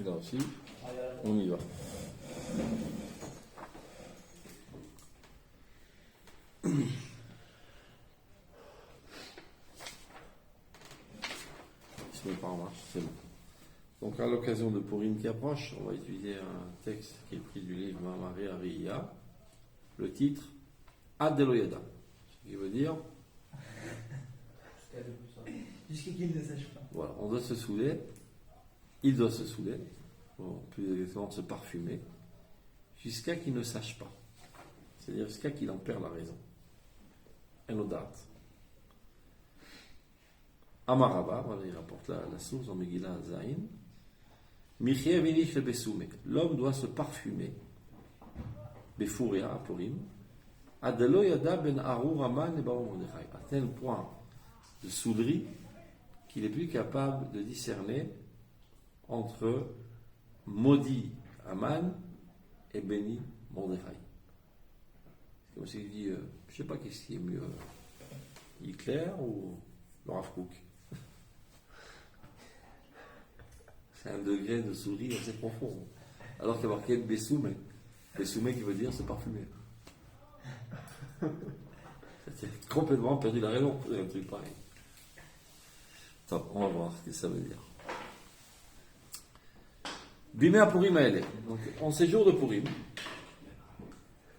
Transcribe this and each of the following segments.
Et là aussi, on y va. Il se met pas en marche, c'est bon. Donc à l'occasion de Purim qui approche, on va étudier un texte qui est pris du livre Mamaré Ariya, le titre Adeloyada, ce qui veut dire jusqu'à qu'il ne sache pas. voilà, on doit se saouler, il doit se saouler, plus exactement se parfumer, jusqu'à qu'il ne sache pas. C'est-à-dire jusqu'à qu'il en perd la raison. Enodat. Amaraba, voilà, il rapporte la source en Megillah Zain. Michie Vinish le Besoume. L'homme doit se parfumer. Befuria, Purim. Adelo Yada ben Arur Aman et Baron Mordechai. À tel point de soulerie qu'il est plus capable de discerner entre maudit Aman et béni Mordechai. C'est comme s'il dit, je ne sais pas qu'est-ce qui est mieux, Hitler ou le Rav Kook. C'est un degré de souris assez profond. Alors qu'il y a marqué Bessoumé. Bessoumé qui veut dire se parfumer. C'est complètement perdu la raison pour dire un truc pareil. Attends, on va voir ce que ça veut dire. Bimé à Purim Aele. Donc, en ces jours de Purim,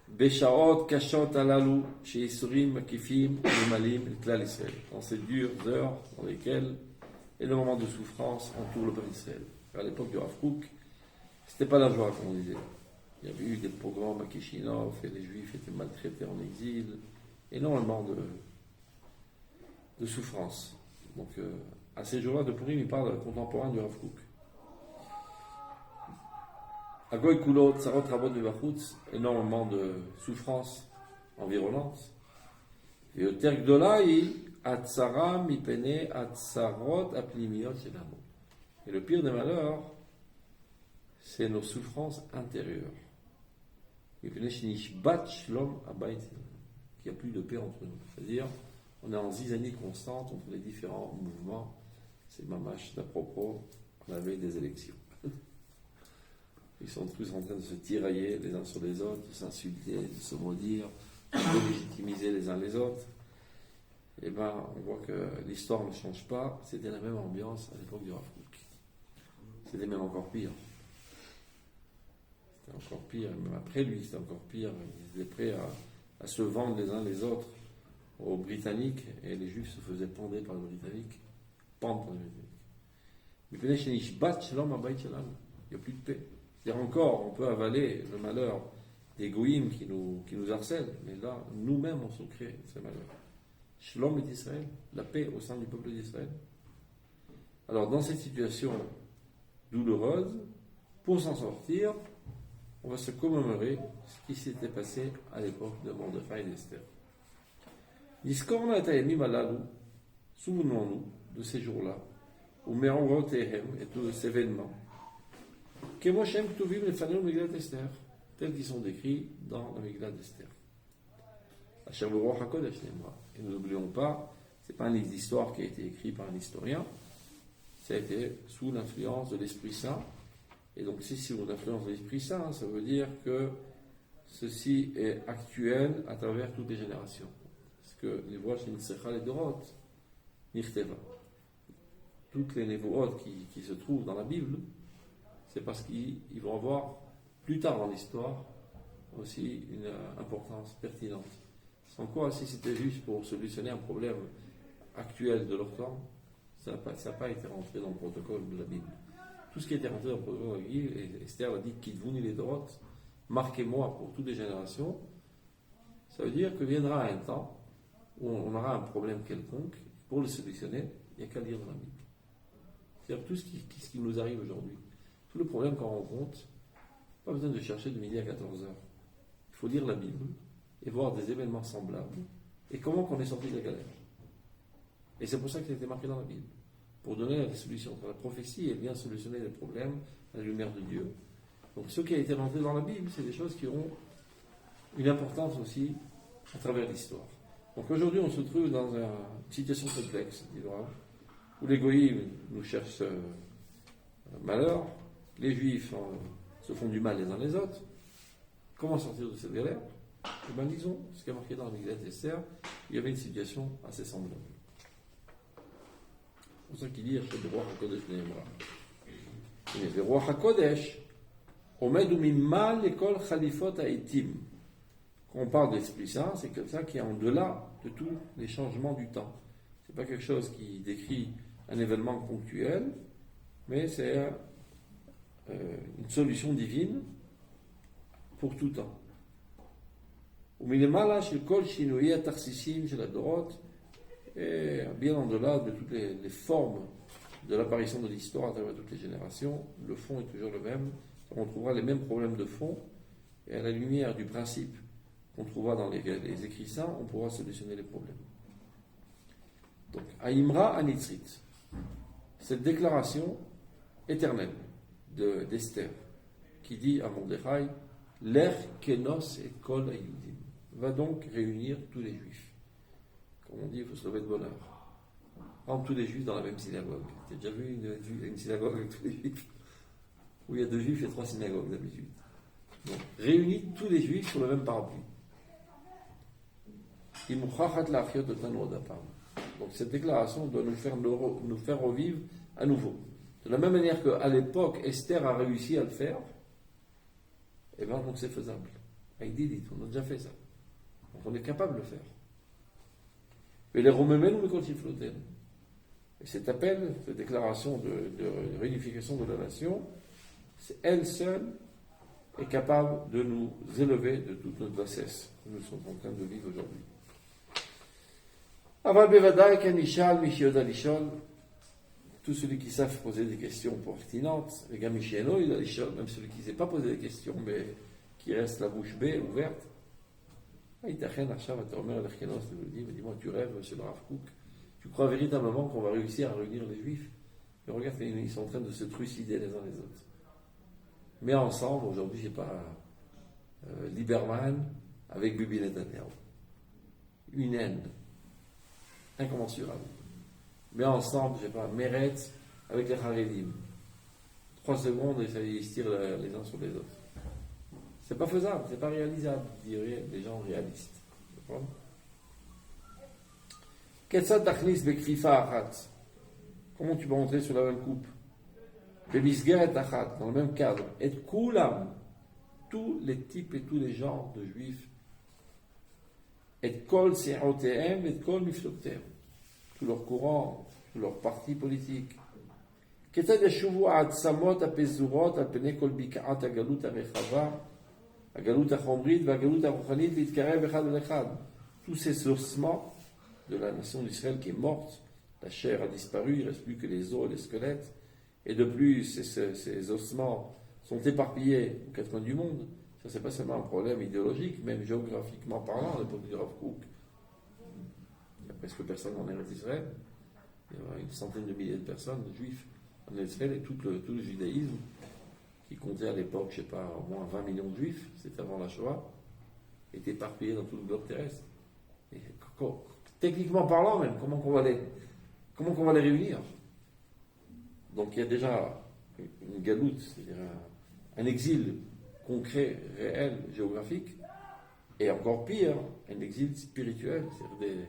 Beshaot, Kashot, Alalou, chez Isurim, Kifim, Malim, Klal Israël. Dans ces dures heures dans lesquelles, et le moment de souffrance entoure le peuple d'Israël. À l'époque du Rav Kook, c'était pas la joie, comme on disait. Il y avait eu des pogroms à Kishinov, et les Juifs étaient maltraités en exil, énormément de souffrance. Donc, à ces jours-là de Purim, il parle contemporain du Rav Kook. Agoy Kulot, Sarot Rabot de Bachutz, énormément de souffrance environnante. Et au Tergdolai, Atzara, Mipene, Atzarot, Aplimiot, c'est l'amour. Et le pire des malheurs, c'est nos souffrances intérieures. Mipene, Shinishbat, Shlom, Abayt, qu'il n'y a plus de paix entre nous. C'est-à-dire, on est en zizanie constante entre les différents mouvements. C'est mamash d'à propos, on avait des élections. Ils sont tous en train de se tirailler les uns sur les autres, de s'insulter, de se maudire, de légitimiser les uns les autres. Et bien, on voit que l'histoire ne change pas. C'était la même ambiance à l'époque du Rav Kook. C'était même encore pire. C'était encore pire. Même après lui, c'était encore pire. Ils étaient prêts à se vendre les uns les autres aux Britanniques. Et les Juifs se faisaient pendre par les Britanniques. Pendre par les Britanniques. Il n'y a plus de paix. C'est-à-dire encore, on peut avaler le malheur des goïms qui nous harcèlent, mais là, nous-mêmes, on se crée ce malheur. Shalom et Israël, la paix au sein du peuple d'Israël. Alors, dans cette situation douloureuse, pour s'en sortir, on va se commémorer ce qui s'était passé à l'époque de Mordechai et d'Esther. Niskorna et Taïmim Alalu, souvenons-nous de ces jours-là, où Me'orot Ehem et tous ces événements, Kemoshem Ktuvim Lefanou Megillat Esther, tels qu'ils sont décrits dans la Megillat d'Esther. Asher B'Ruach HaKodesh Ne'emra. Et nous n'oublions pas, ce n'est pas un livre d'histoire qui a été écrit par un historien, ça a été sous l'influence de l'Esprit Saint. Et donc, si sous l'influence de l'Esprit Saint, ça veut dire que ceci est actuel à travers toutes les générations. Parce que les voix chez Nitzechal et Dorot, Nichteva, toutes les névoot qui se trouvent dans la Bible, c'est parce qu'ils vont avoir plus tard dans l'histoire aussi une importance pertinente. Sans quoi, si c'était juste pour solutionner un problème actuel de leur temps, ça n'a pas été rentré dans le protocole de la Bible. Tout ce qui était rentré dans le protocole de la Bible, et Esther a dit Kidvouni les Dorot, marquez-moi pour toutes les générations, ça veut dire que viendra un temps où on aura un problème quelconque, pour le solutionner, il n'y a qu'à lire dans la Bible. C'est-à-dire tout ce qui nous arrive aujourd'hui. Tout le problème qu'on rencontre, pas besoin de chercher de midi à 14h. Il faut lire la Bible et voir des événements semblables et comment qu'on est sorti de la galère. Et c'est pour ça que ça a été marqué dans la Bible. Pour donner la solution. La prophétie, elle vient solutionner les problèmes à la lumière de Dieu. Donc ce qui a été rentré dans la Bible, c'est des choses qui ont une importance aussi à travers l'histoire. Donc aujourd'hui, on se trouve dans une situation complexe, où les goïms nous cherchent malheur, les Juifs se font du mal les uns les autres. Comment sortir de cette galère? Eh bien, disons, ce qui a marqué dans la Megillat Esther, il y avait une situation assez semblable. C'est pour ça qu'il dit Hachem Ruach HaKodesh Ne'emra. Mais le Ruach HaKodesh, Omed Umimal Ekol Chalifot Ha'itim. Quand on parle de l'Esprit Saint, c'est quelqu'un qui est en delà de tous les changements du temps. C'est pas quelque chose qui décrit un événement ponctuel, mais c'est une solution divine pour tout temps. ומלמעלה של כל שינויי התכסיסים של הדורות, et bien en delà de toutes les formes de l'apparition de l'histoire à travers toutes les générations, le fond est toujours le même. On trouvera les mêmes problèmes de fond, et à la lumière du principe qu'on trouvera dans les écrits saints, on pourra solutionner les problèmes. Donc, Aïmra Anitzrit, cette déclaration éternelle d'Esther, qui dit à Mordechai, L'er kenos et kol ayudim, va donc réunir tous les juifs. Comme on dit, il faut se lever de bonheur. Rendre tous les juifs dans la même synagogue. Tu as déjà vu une synagogue avec tous les juifs? Où il y a 2 juifs et 3 synagogues d'habitude. Donc, réunit tous les juifs sur le même parapluie. Donc cette déclaration doit nous faire revivre à nouveau. De la même manière qu'à l'époque, Esther a réussi à le faire, et bien donc c'est faisable. Avec Didit, on a déjà fait ça. Donc on est capable de le faire. Et les Romains nous continuent flotter. Et cet appel, cette déclaration de réunification de la nation, c'est elle seule est capable de nous élever de toute notre bassesse que nous sommes en train de vivre aujourd'hui. Aval bevadai kanishal mishiod alishol, tous ceux qui savent poser des questions pertinentes, les gars mishieno il alishol, même celui qui ne sait pas poser des questions mais qui reste la bouche bée ouverte. Itachen acham atomer l'erkenos te le dit, mais dis-moi tu rêves monsieur le Rav Kook, tu crois véritablement qu'on va réussir à réunir les Juifs? Et regarde, ils sont en train de se trucider les uns les autres. Mais ensemble, aujourd'hui, je sais pas, Lieberman avec Bibi Netanyahu. Une haine incommensurable. Mais ensemble, je sais pas, Meretz avec les Haredim. 3 secondes et ça ils se tirent les uns sur les autres. C'est pas faisable, c'est pas réalisable, diraient les gens réalistes. Ketzad tachnis bekfifa achat. Comment tu peux entrer sur la même coupe? Bebisgeret achat, dans le même cadre. Et kulam, tous les types et tous les genres de juifs. Et kol se'otehem, et kol mifloktehem. Tous leurs courants, tous leurs partis politiques. Ketzad yashuvu ha'atzamot ha'pezurot ha'pnei kol bika'at ha'galut ha'rechava, ha'galut ha'chomrit v'ha'galut ha'ruchanit v'yitkarev echad l'echad. Tous ces ossements de la nation d'Israël qui est morte, la chair a disparu, il ne reste plus que les os et les squelettes, et de plus, ces ossements sont éparpillés aux 4 coins du monde. Ça, c'est pas seulement un problème idéologique, même géographiquement parlant, à l'époque du Rav Kook. Il n'y a presque personne en Eretz Israël. Il y a une centaine de milliers de personnes, juifs, en Eretz Israël, et tout le judaïsme, qui comptait à l'époque, je ne sais pas, au moins 20 millions de juifs, c'était avant la Shoah, est éparpillé dans tout le globe terrestre. Et, techniquement parlant même, comment on va les réunir? Donc il y a déjà une galoute, c'est-à-dire un exil concret, réel, géographique, et encore pire, un exil spirituel, c'est-à-dire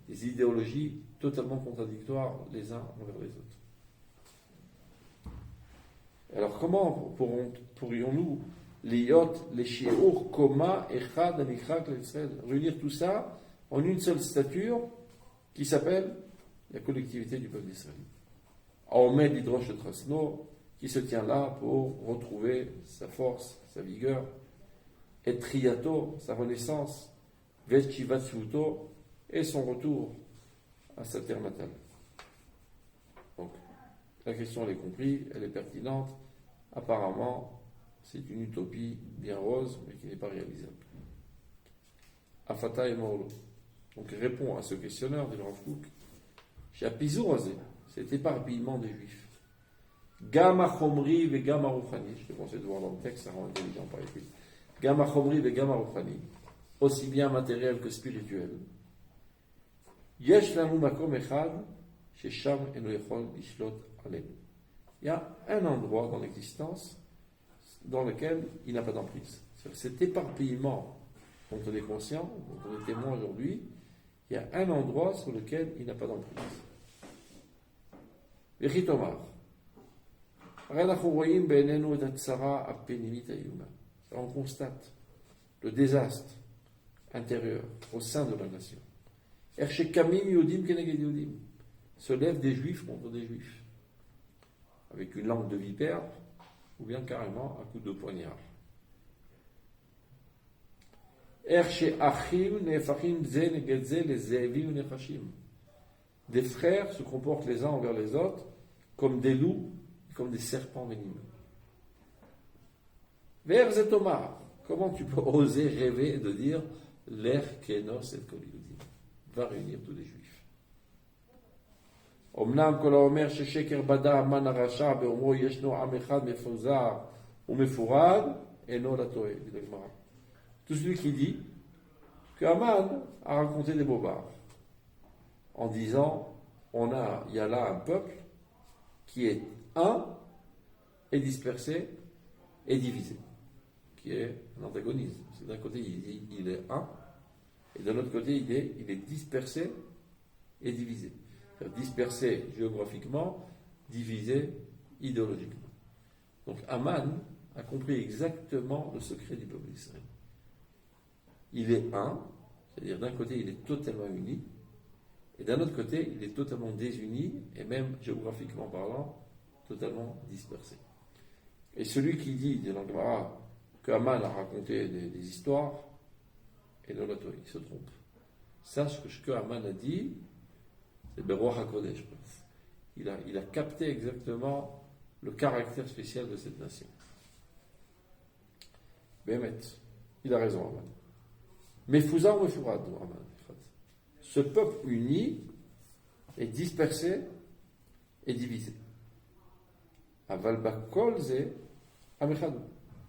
des idéologies totalement contradictoires les uns envers les autres. Alors comment pourrions-nous liot les shiur koma echad anikrak l'Israël, réunir tout ça en une seule stature qui s'appelle la collectivité du peuple d'Israël. Ahmed Hidrosh de Trasno, qui se tient là pour retrouver sa force, sa vigueur, et Triato, sa renaissance, Veschivatsuto, et son retour à sa terre natale. Donc, la question, elle est comprise, elle est pertinente. Apparemment, c'est une utopie bien rose, mais qui n'est pas réalisable. Afata et Morlo. Donc, il répond à ce questionneur de Rav Kook. Chez Pizourazé, cet éparpillement des Juifs. Gamma Chomri ve Gamma Rouchani. Je te conseille de voir dans le texte, ça rend intelligent par écrit. Gamma Chomri ve Gamma Rouchani. Aussi bien matériel que spirituel. Yesh lanu makom echad, shesham eno yechol lishlot alenu. il y a un endroit dans l'existence dans lequel il n'a pas d'emprise. Cet éparpillement dont on est conscient, dont on est témoin aujourd'hui, il y a un endroit sur lequel il n'a pas d'emprise. Vechitomar. On constate le désastre intérieur au sein de la nation. Se lèvent des juifs contre des juifs, avec une langue de vipère, ou bien carrément un coup de poignard. Des frères se comportent les uns envers les autres comme des loups, comme des serpents venimeux. Vers Zetomar, comment tu peux oser rêver de dire l'air kenos et koliudim va réunir tous les juifs. אמנם כל האומר ששקר בדה המן הרשע באומרו ישנו עם אחד מפוזר ומפורד אינו לטועה, dit la Gemara. Tout celui qui dit que Haman a raconté des bobards en disant il y a là un peuple qui est un et dispersé et divisé, qui est un antagonisme. C'est d'un côté il dit il est un et de l'autre côté il est dispersé et divisé. Dispersé géographiquement, divisé idéologiquement. Donc Haman a compris exactement le secret du peuple d'Israël. Il est un, c'est-à-dire d'un côté il est totalement uni, et d'un autre côté il est totalement désuni, et même géographiquement parlant, totalement dispersé. Et celui qui dit, dans le Gemara, que Haman a raconté des histoires, et non, il se trompe. Sache que ce que Haman a dit, c'est Beroach HaKodesh, je pense. Il a capté exactement le caractère spécial de cette nation. Bémet, il a raison, Haman. Mefouza ou Mefourad, Haman. Ce peuple uni est dispersé et divisé. Aval bakol ze amechadou.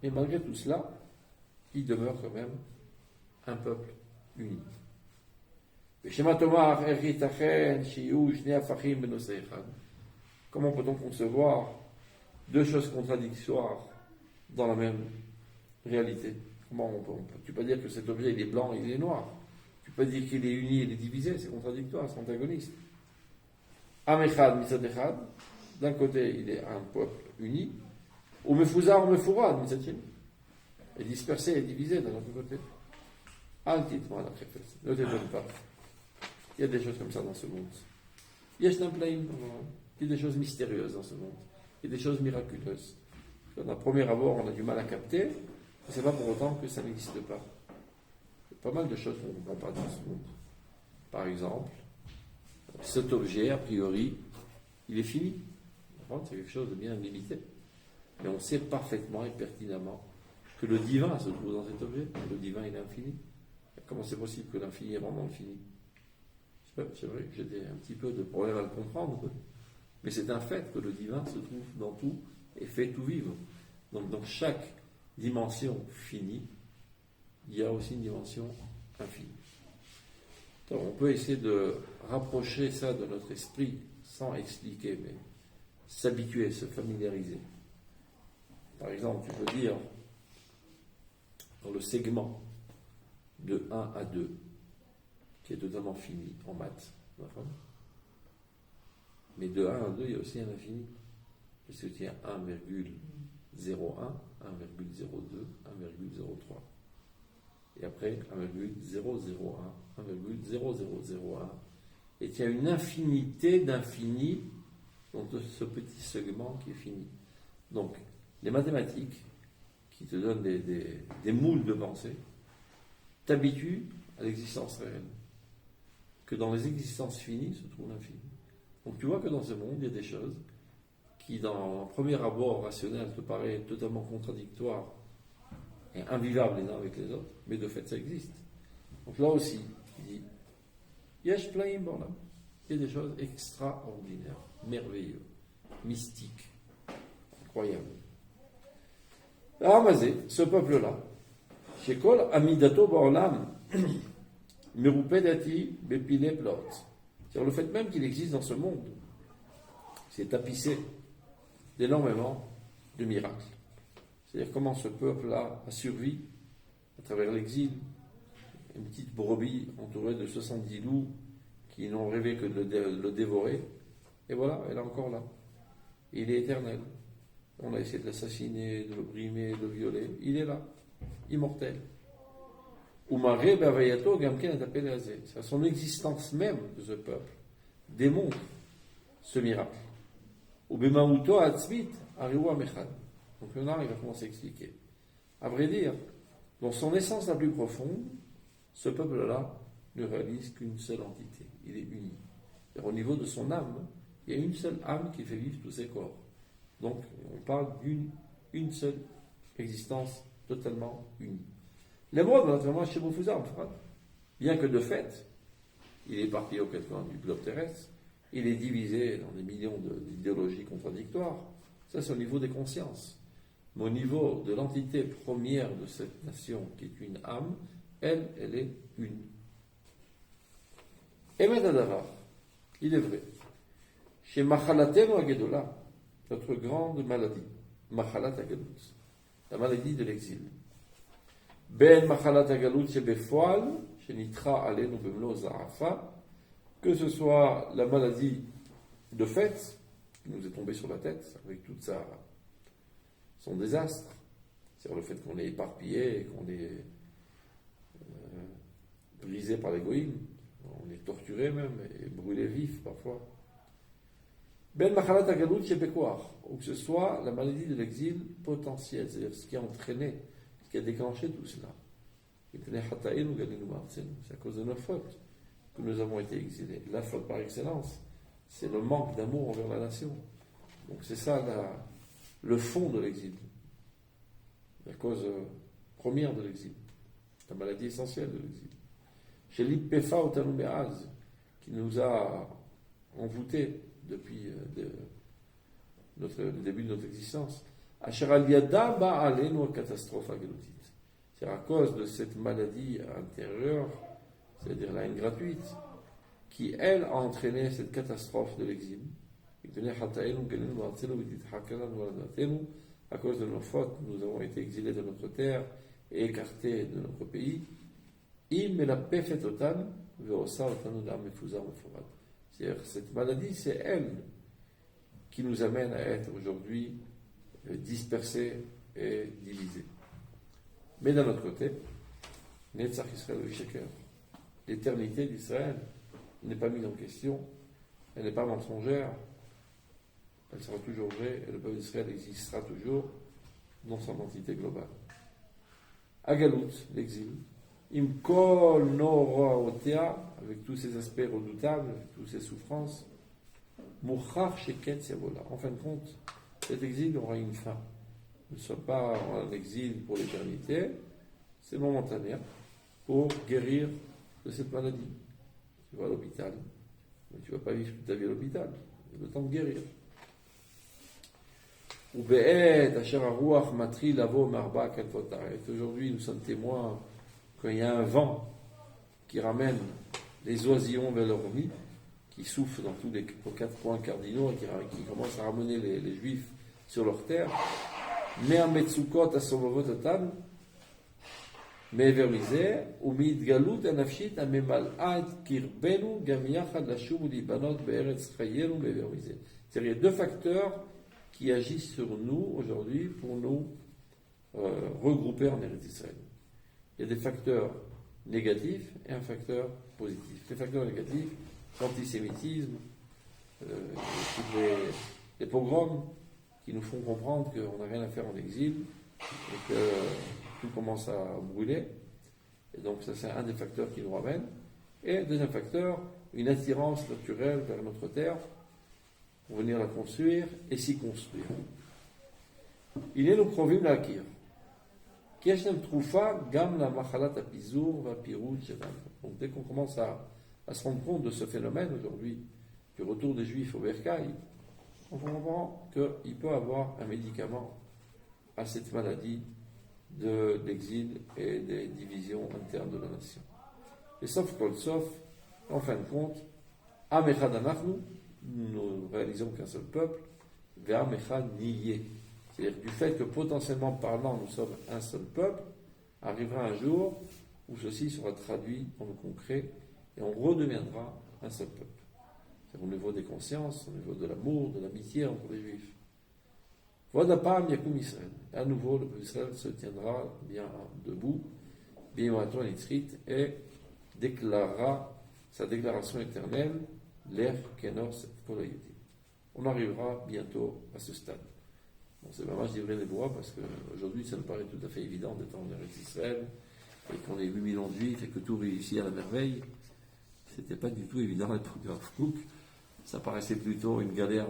Et malgré tout cela, il demeure quand même un peuple uni. Comment peut-on concevoir deux choses contradictoires dans la même réalité? Tu peux dire que cet objet il est blanc et il est noir. Tu peux dire qu'il est uni et il est divisé, c'est contradictoire, c'est antagoniste. Amechad mitzad, d'un côté il est un peuple uni, ou mefuzar ou mefourad mitzad, et dispersé et divisé d'un autre côté. Ne t'étonne pas. Il y a des choses comme ça dans ce monde. Il y a des choses mystérieuses dans ce monde. Il y a des choses miraculeuses. D'un premier abord, on a du mal à capter, mais ce n'est pas pour autant que ça n'existe pas. Il y a pas mal de choses qu'on ne comprend pas dans ce monde. Par exemple, cet objet, a priori, il est fini. C'est quelque chose de bien limité. Mais on sait parfaitement et pertinemment que le divin se trouve dans cet objet. Le divin, il est infini. Comment c'est possible que l'infini rentre dans le fini? C'est vrai que j'ai un petit peu de problème à le comprendre, mais c'est un fait que le divin se trouve dans tout et fait tout vivre. Donc dans chaque dimension finie, il y a aussi une dimension infinie. Donc, on peut essayer de rapprocher ça de notre esprit sans expliquer, mais s'habituer, se familiariser. Par exemple, tu peux dire dans le segment de 1 à 2, qui est totalement fini en maths. Mais de 1 à 2, il y a aussi un infini. Parce que tu as 1,01, 1,02, 1,03. Et après 1,001, 1,0001. Et tu as une infinité d'infinis dans ce petit segment qui est fini. Donc, les mathématiques, qui te donnent des moules de pensée, t'habituent à l'existence réelle. Que dans les existences finies se trouve l'infini. Donc tu vois que dans ce monde, il y a des choses qui, dans un premier abord rationnel, te paraissent totalement contradictoires et invivables les uns avec les autres, mais de fait ça existe. Donc là aussi, il dit Yesh Plaim Borlam. Il y a des choses extraordinaires, merveilleuses, mystiques, incroyables. Amazé, ce peuple-là, Shekol Amidato Borlam. Merupedati bepile plot. C'est-à-dire le fait même qu'il existe dans ce monde, c'est tapissé d'énormément de miracles. C'est-à-dire comment ce peuple-là a survécu à travers l'exil. Une petite brebis entourée de 70 loups qui n'ont rêvé que de le dévorer. Et voilà, elle est encore là. Il est éternel. On a essayé de l'assassiner, de le brimer, de le violer. Il est là, immortel. Umaré Bavayato Gamken est appelé Azé. Son existence même de ce peuple démontre ce miracle. Ubemauto Atzvit Ariwa Mechad. Donc maintenant, il va commencer à expliquer. À vrai dire, dans son essence la plus profonde, ce peuple-là ne réalise qu'une seule entité. Il est uni. Et au niveau de son âme, il y a une seule âme qui fait vivre tous ses corps. Donc, on parle d'une seule existence totalement unie. L'émeraude, naturellement, chez Boufouza, bien que de fait, il est éparpillé aux quatre coins du globe terrestre, il est divisé dans des millions d'idéologies contradictoires. Ça, c'est au niveau des consciences. Mais au niveau de l'entité première de cette nation, qui est une âme, elle est une. Emet Adara, il est vrai. Chez Machalatenu Agedola, notre grande maladie, Machalat Agalut, la maladie de l'exil. Ben Machalat Agalut chez Befoal, chez Nitra Alenu Bemlo Zarafa, que ce soit la maladie de fait, qui nous est tombée sur la tête, avec tout son désastre, c'est-à-dire le fait qu'on est éparpillé et qu'on est brisé par l'égoïsme, on est torturé même et brûlé vif parfois. Ben Machalat Agalut chez Bekoar, ou que ce soit la maladie de l'exil potentiel, c'est-à-dire ce qui a entraîné, ce qui a déclenché tout cela. C'est à cause de nos fautes que nous avons été exilés. La faute par excellence, c'est le manque d'amour envers la nation. Donc c'est ça le fond de l'exil, la cause première de l'exil, la maladie essentielle de l'exil. Chez l'Ippefa Otanumeaz, qui nous a envoûtés depuis le début de notre existence. Asheraliada ba'alenu catastrophe agelutit. C'est à cause de cette maladie intérieure, c'est-à-dire la haine gratuite, qui, elle, a entraîné cette catastrophe de l'exil. À cause de nos fautes, nous avons été exilés de notre terre et écartés de notre pays. C'est-à-dire, cette maladie, c'est elle qui nous amène à être aujourd'hui dispersés et divisés. Mais d'un autre côté, Netzach Israël Vishaker, l'éternité d'Israël n'est pas mise en question, elle n'est pas mensongère, elle sera toujours vraie, et le peuple d'Israël existera toujours dans son entité globale. Agalut, l'exil, Imkol Noroaotea, avec tous ses aspects redoutables, avec toutes ses souffrances, Mouchar Sheket Siabola. En fin de compte, cet exil aura une fin. Ne sois pas en exil pour l'éternité, c'est momentané pour guérir de cette maladie. Tu vas à l'hôpital, mais tu ne vas pas vivre toute ta vie à l'hôpital. Il y a le temps de guérir. Aujourd'hui, nous sommes témoins qu'il y a un vent qui ramène les oisillons vers leur nid, qui souffle dans aux quatre coins cardinaux et qui commence à ramener les Juifs sur leur terre. Mais en Metsukot Asovavototan, mais vermisé, ou mitgalut anafshit amemal'at kirbenu gam yachad lashub libanot be'eretz chayenu vermisé. C'est-à-dire, il y a deux facteurs qui agissent sur nous aujourd'hui pour nous regrouper en Eretz Israël. Il y a des facteurs négatifs et un facteur positif. Les facteurs négatifs, l'antisémitisme, les pogroms qui nous font comprendre qu'on n'a rien à faire en exil et que tout commence à brûler. Et donc ça, c'est un des facteurs qui nous ramène. Et le deuxième facteur, une attirance naturelle vers notre terre pour venir la construire et s'y construire. Il est le provim l'akir. Donc dès qu'on commence à se rendre compte de ce phénomène aujourd'hui, du retour des Juifs au bercail, on comprend qu'il peut avoir un médicament à cette maladie de l'exil et des divisions internes de la nation. Et sauf kol sauf, en fin de compte, Amechad Anachnu, nous réalisons qu'un seul peuple, Ve'amecha niye. C'est-à-dire du fait que potentiellement parlant, nous sommes un seul peuple, arrivera un jour où ceci sera traduit dans le concret et on redeviendra un seul peuple. C'est au niveau des consciences, au niveau de l'amour, de l'amitié entre les Juifs. Vodapam Yakum Israël. À nouveau, le peuple Israël se tiendra bien debout, bien et déclarera sa déclaration éternelle, l'Er Kenos Koloyedi. On arrivera bientôt à ce stade. Bon, c'est vraiment, je dirais les voix, parce qu'aujourd'hui, ça nous paraît tout à fait évident d'être en Eretz Israël, et qu'on est 8 millions de Juifs, et que tout réussit à la merveille. C'était pas du tout évident à l'époque de Rav Kook. Ça paraissait plutôt une galère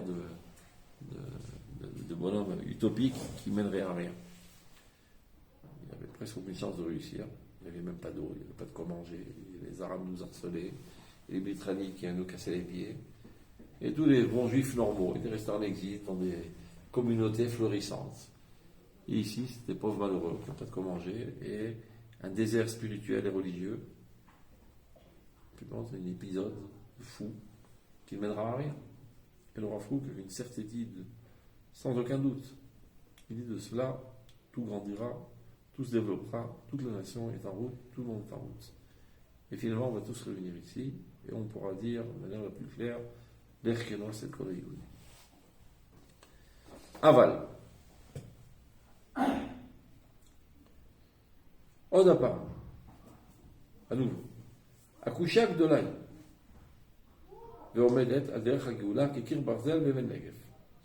de bonhomme utopique qui mènerait à rien. Il n'y avait presque aucune chance de réussir. Il n'y avait même pas d'eau, il n'y avait pas de quoi manger. Les Arabes nous harcelaient, les Britanniques nous cassaient les pieds. Et tous les bons Juifs normaux étaient restés en exil dans des communautés florissantes. Et ici, c'était des pauvres malheureux qui n'ont pas de quoi manger et un désert spirituel et religieux. Puis bon, c'est un épisode fou qui ne mènera à rien. Et le Rav Kook avait une certitude, sans aucun doute. Il dit de cela, tout grandira, tout se développera, toute la nation est en route, tout le monde est en route. Et finalement, on va tous revenir ici et on pourra dire de manière la plus claire, l'Erkenos et le Kodeïoui. Aval. Odapam. À nouveau. Akoucha Gdolai. Veomedet Ader Hagioula Kekir Barzel Beven Negev.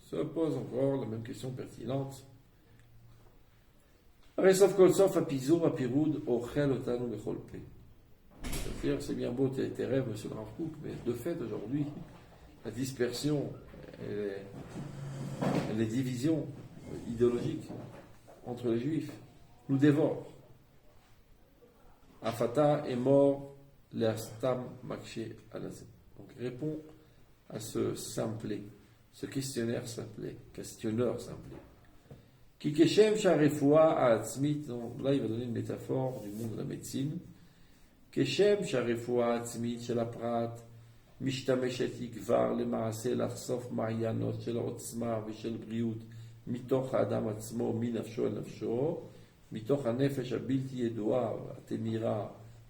Se pose encore la même question pertinente. Resov Kolsov Apizur Apiroud Ochel Otanu Bechol Pe. C'est-à-dire, c'est bien beau tes rêves, monsieur le Rav Kook, mais de fait, aujourd'hui, la dispersion et les divisions idéologiques entre les Juifs nous dévorent. Afata est mort, l'Astam Makshe Alazé. Donc, répond à ce simplet, ce questionneur simplet. Qui Keshem Sharefoua à Atzmit, là il va donner une métaphore du monde de la médecine. Keshem Sharefoua à Atzmit, chez la Prat, משתמשת היא כבר למעשה לחשוף מעיינות של עוצמה ושל בריאות מתוך האדם עצמו, מנפשו אל נפשו, מתוך הנפש הבלתי ידועה, התמירה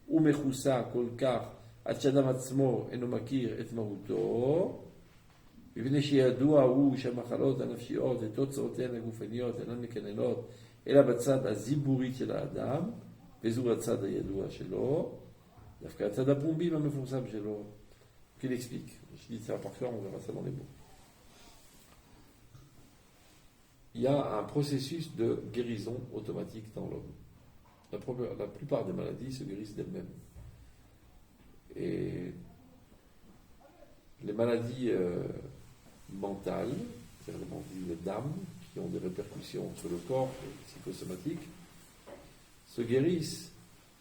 ומכוסה כל כך, עד שאדם עצמו אינו מכיר את מהותו, מפני שידוע הוא שהמחלות הנפשיות ותוצאותיהן הגופניות אינן מקננות, אלא בצד הזיבורית של האדם, וזו הצד הידוע שלו, דווקא הצד הפומבי והמפורסם שלו. Qu'il explique. Je dis ça par cœur, on verra ça dans les mots. Il y a un processus de guérison automatique dans l'homme. La plupart des maladies se guérissent d'elles-mêmes. Et les maladies mentales, c'est-à-dire les maladies d'âme, qui ont des répercussions sur le corps psychosomatique, se guérissent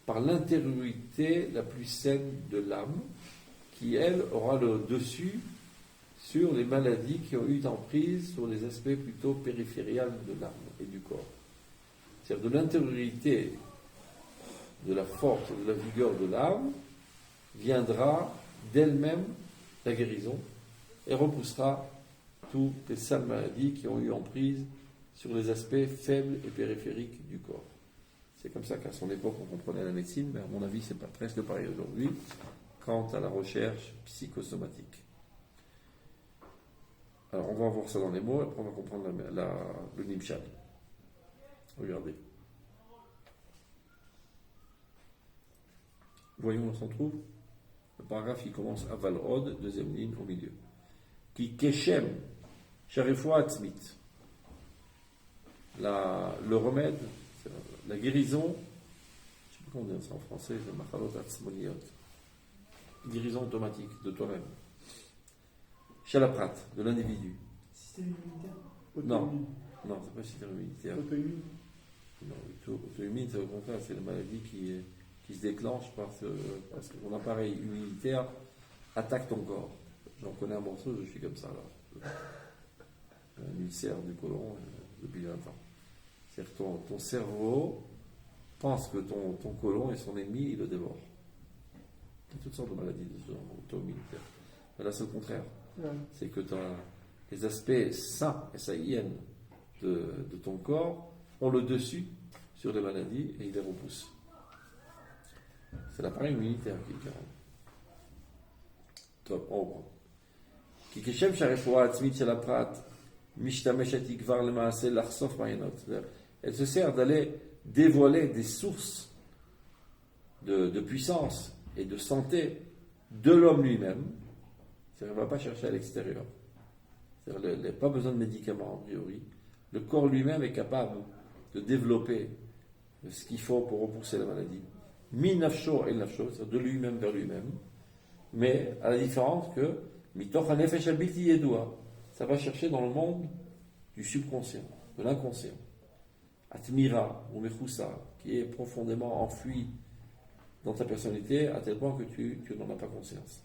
par l'intériorité la plus saine de l'âme, qui, elle, aura le dessus sur les maladies qui ont eu emprise sur les aspects plutôt périphériels de l'âme et du corps. C'est-à-dire de l'intériorité, de la force, de la vigueur de l'âme, viendra d'elle-même la guérison et repoussera toutes les sales maladies qui ont eu emprise sur les aspects faibles et périphériques du corps. C'est comme ça qu'à son époque on comprenait la médecine, mais à mon avis c'est pas presque pareil aujourd'hui. Quant à la recherche psychosomatique. Alors, on va voir ça dans les mots, après on va comprendre le Nimshal. Regardez. Voyons où on s'en trouve. Le paragraphe, il commence à Valrod, deuxième ligne au milieu. Qui Keshem, Sharefoua Atzmit. Le remède, la guérison, je ne sais plus comment dire ça en français, c'est Machalot Atzmoniot. Guérison automatique de toi-même. Shalaprat, de l'individu. Système immunitaire. Non, c'est pas système immunitaire. Auto-immune. Non, auto-immune, c'est au contraire, c'est la maladie qui se déclenche parce que ton appareil immunitaire attaque ton corps. J'en connais un morceau, je suis comme ça là. Un ulcère du côlon depuis 20 ans. C'est-à-dire que ton cerveau pense que ton côlon est son ennemi, il le dévore. Il y a toutes sortes de maladies de ce genre auto-immunitaire. Là, c'est le contraire. Ouais. C'est que les aspects sains, S-A-I-N, de ton corps ont le dessus sur les maladies et ils les repoussent. C'est l'appareil immunitaire qui est carré. Top, on reprend. כי כשם שהרפואה העצמית של הפרט משתמשת היא כבר למעשה לחשוף מעיינות. Elle se sert d'aller dévoiler des sources de puissance et de santé de l'homme lui-même. C'est-à-dire qu'on ne va pas chercher à l'extérieur. C'est-à-dire qu'il n'y a pas besoin de médicaments a priori. Le corps lui-même est capable de développer ce qu'il faut pour repousser la maladie. Mi nafsho el nafsho, c'est-à-dire de lui-même vers lui-même. Mais à la différence que mitoch hanefesh habiti yedua, ça va chercher dans le monde du subconscient, de l'inconscient. Atmira ou mechoussa, qui est profondément enfoui dans ta personnalité à tel point que tu n'en as pas conscience.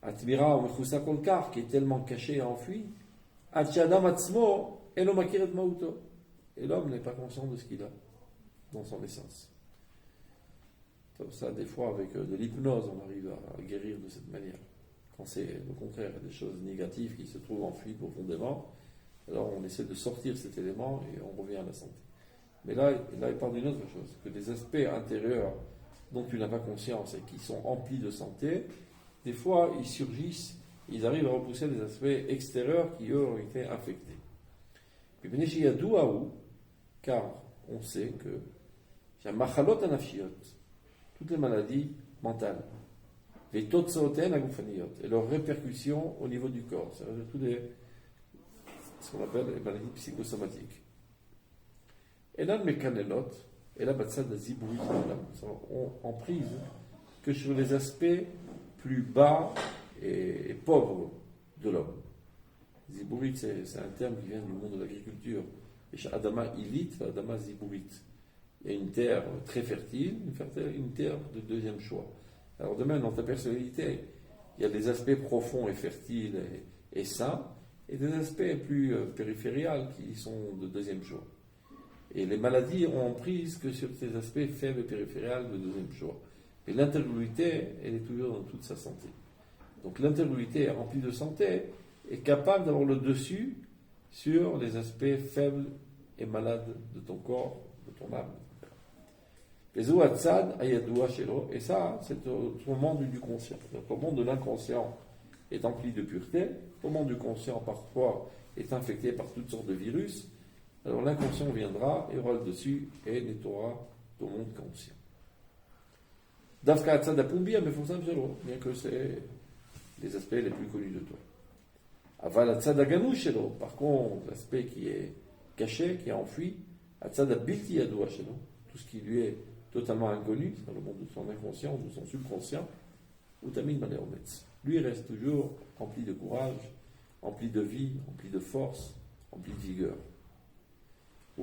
Atmira ou mechoussa kolkar, qui est tellement caché et enfoui, atchadam atzmo elo makir et mauto. Et l'homme n'est pas conscient de ce qu'il a dans son essence. Comme ça, des fois, avec de l'hypnose, on arrive à guérir de cette manière. Quand c'est au contraire des choses négatives qui se trouvent enfouies profondément, alors on essaie de sortir cet élément et on revient à la santé. Mais là il parle d'une autre chose, que des aspects intérieurs dont tu n'as pas conscience et qui sont emplis de santé, des fois ils surgissent, ils arrivent à repousser des aspects extérieurs qui eux ont été infectés. Puis car on sait que toutes les maladies mentales, et leurs répercussions au niveau du corps, c'est-à-dire ce qu'on appelle les maladies psychosomatiques. Et là, mes canelotes, et là, sont en prise que sur les aspects plus bas et pauvres de l'homme. Zibourit, c'est un terme qui vient du monde de l'agriculture. Et chez Adama Ilit, Adama Zibourit. Il y a une terre très fertile, une terre de deuxième choix. Alors de même, dans ta personnalité, il y a des aspects profonds et fertiles et sains, et des aspects plus périphériels qui sont de deuxième choix. Et les maladies ont prise que sur ces aspects faibles et périphériels de deuxième choix. Et l'intégrité, elle est toujours dans toute sa santé. Donc l'intégrité remplie de santé est capable d'avoir le dessus sur les aspects faibles et malades de ton corps, de ton âme. Et ça, c'est ton monde du conscient. Ton monde de l'inconscient est empli de pureté. Ton monde du conscient, parfois, est infecté par toutes sortes de virus. Alors l'inconscient viendra et aura le dessus et nettoiera ton monde conscient. Dafka Hatzad Apumbia, mais bien que c'est les aspects les plus connus de toi. Aval Hatzad Aganushelo, par contre, l'aspect qui est caché, qui est enfoui, Hatzad Abilti Yadoua Shelo, tout ce qui lui est totalement inconnu, dans le monde de son inconscient, de son subconscient, Utamin Maneometz. Lui reste toujours rempli de courage, rempli de vie, rempli de force, rempli de vigueur.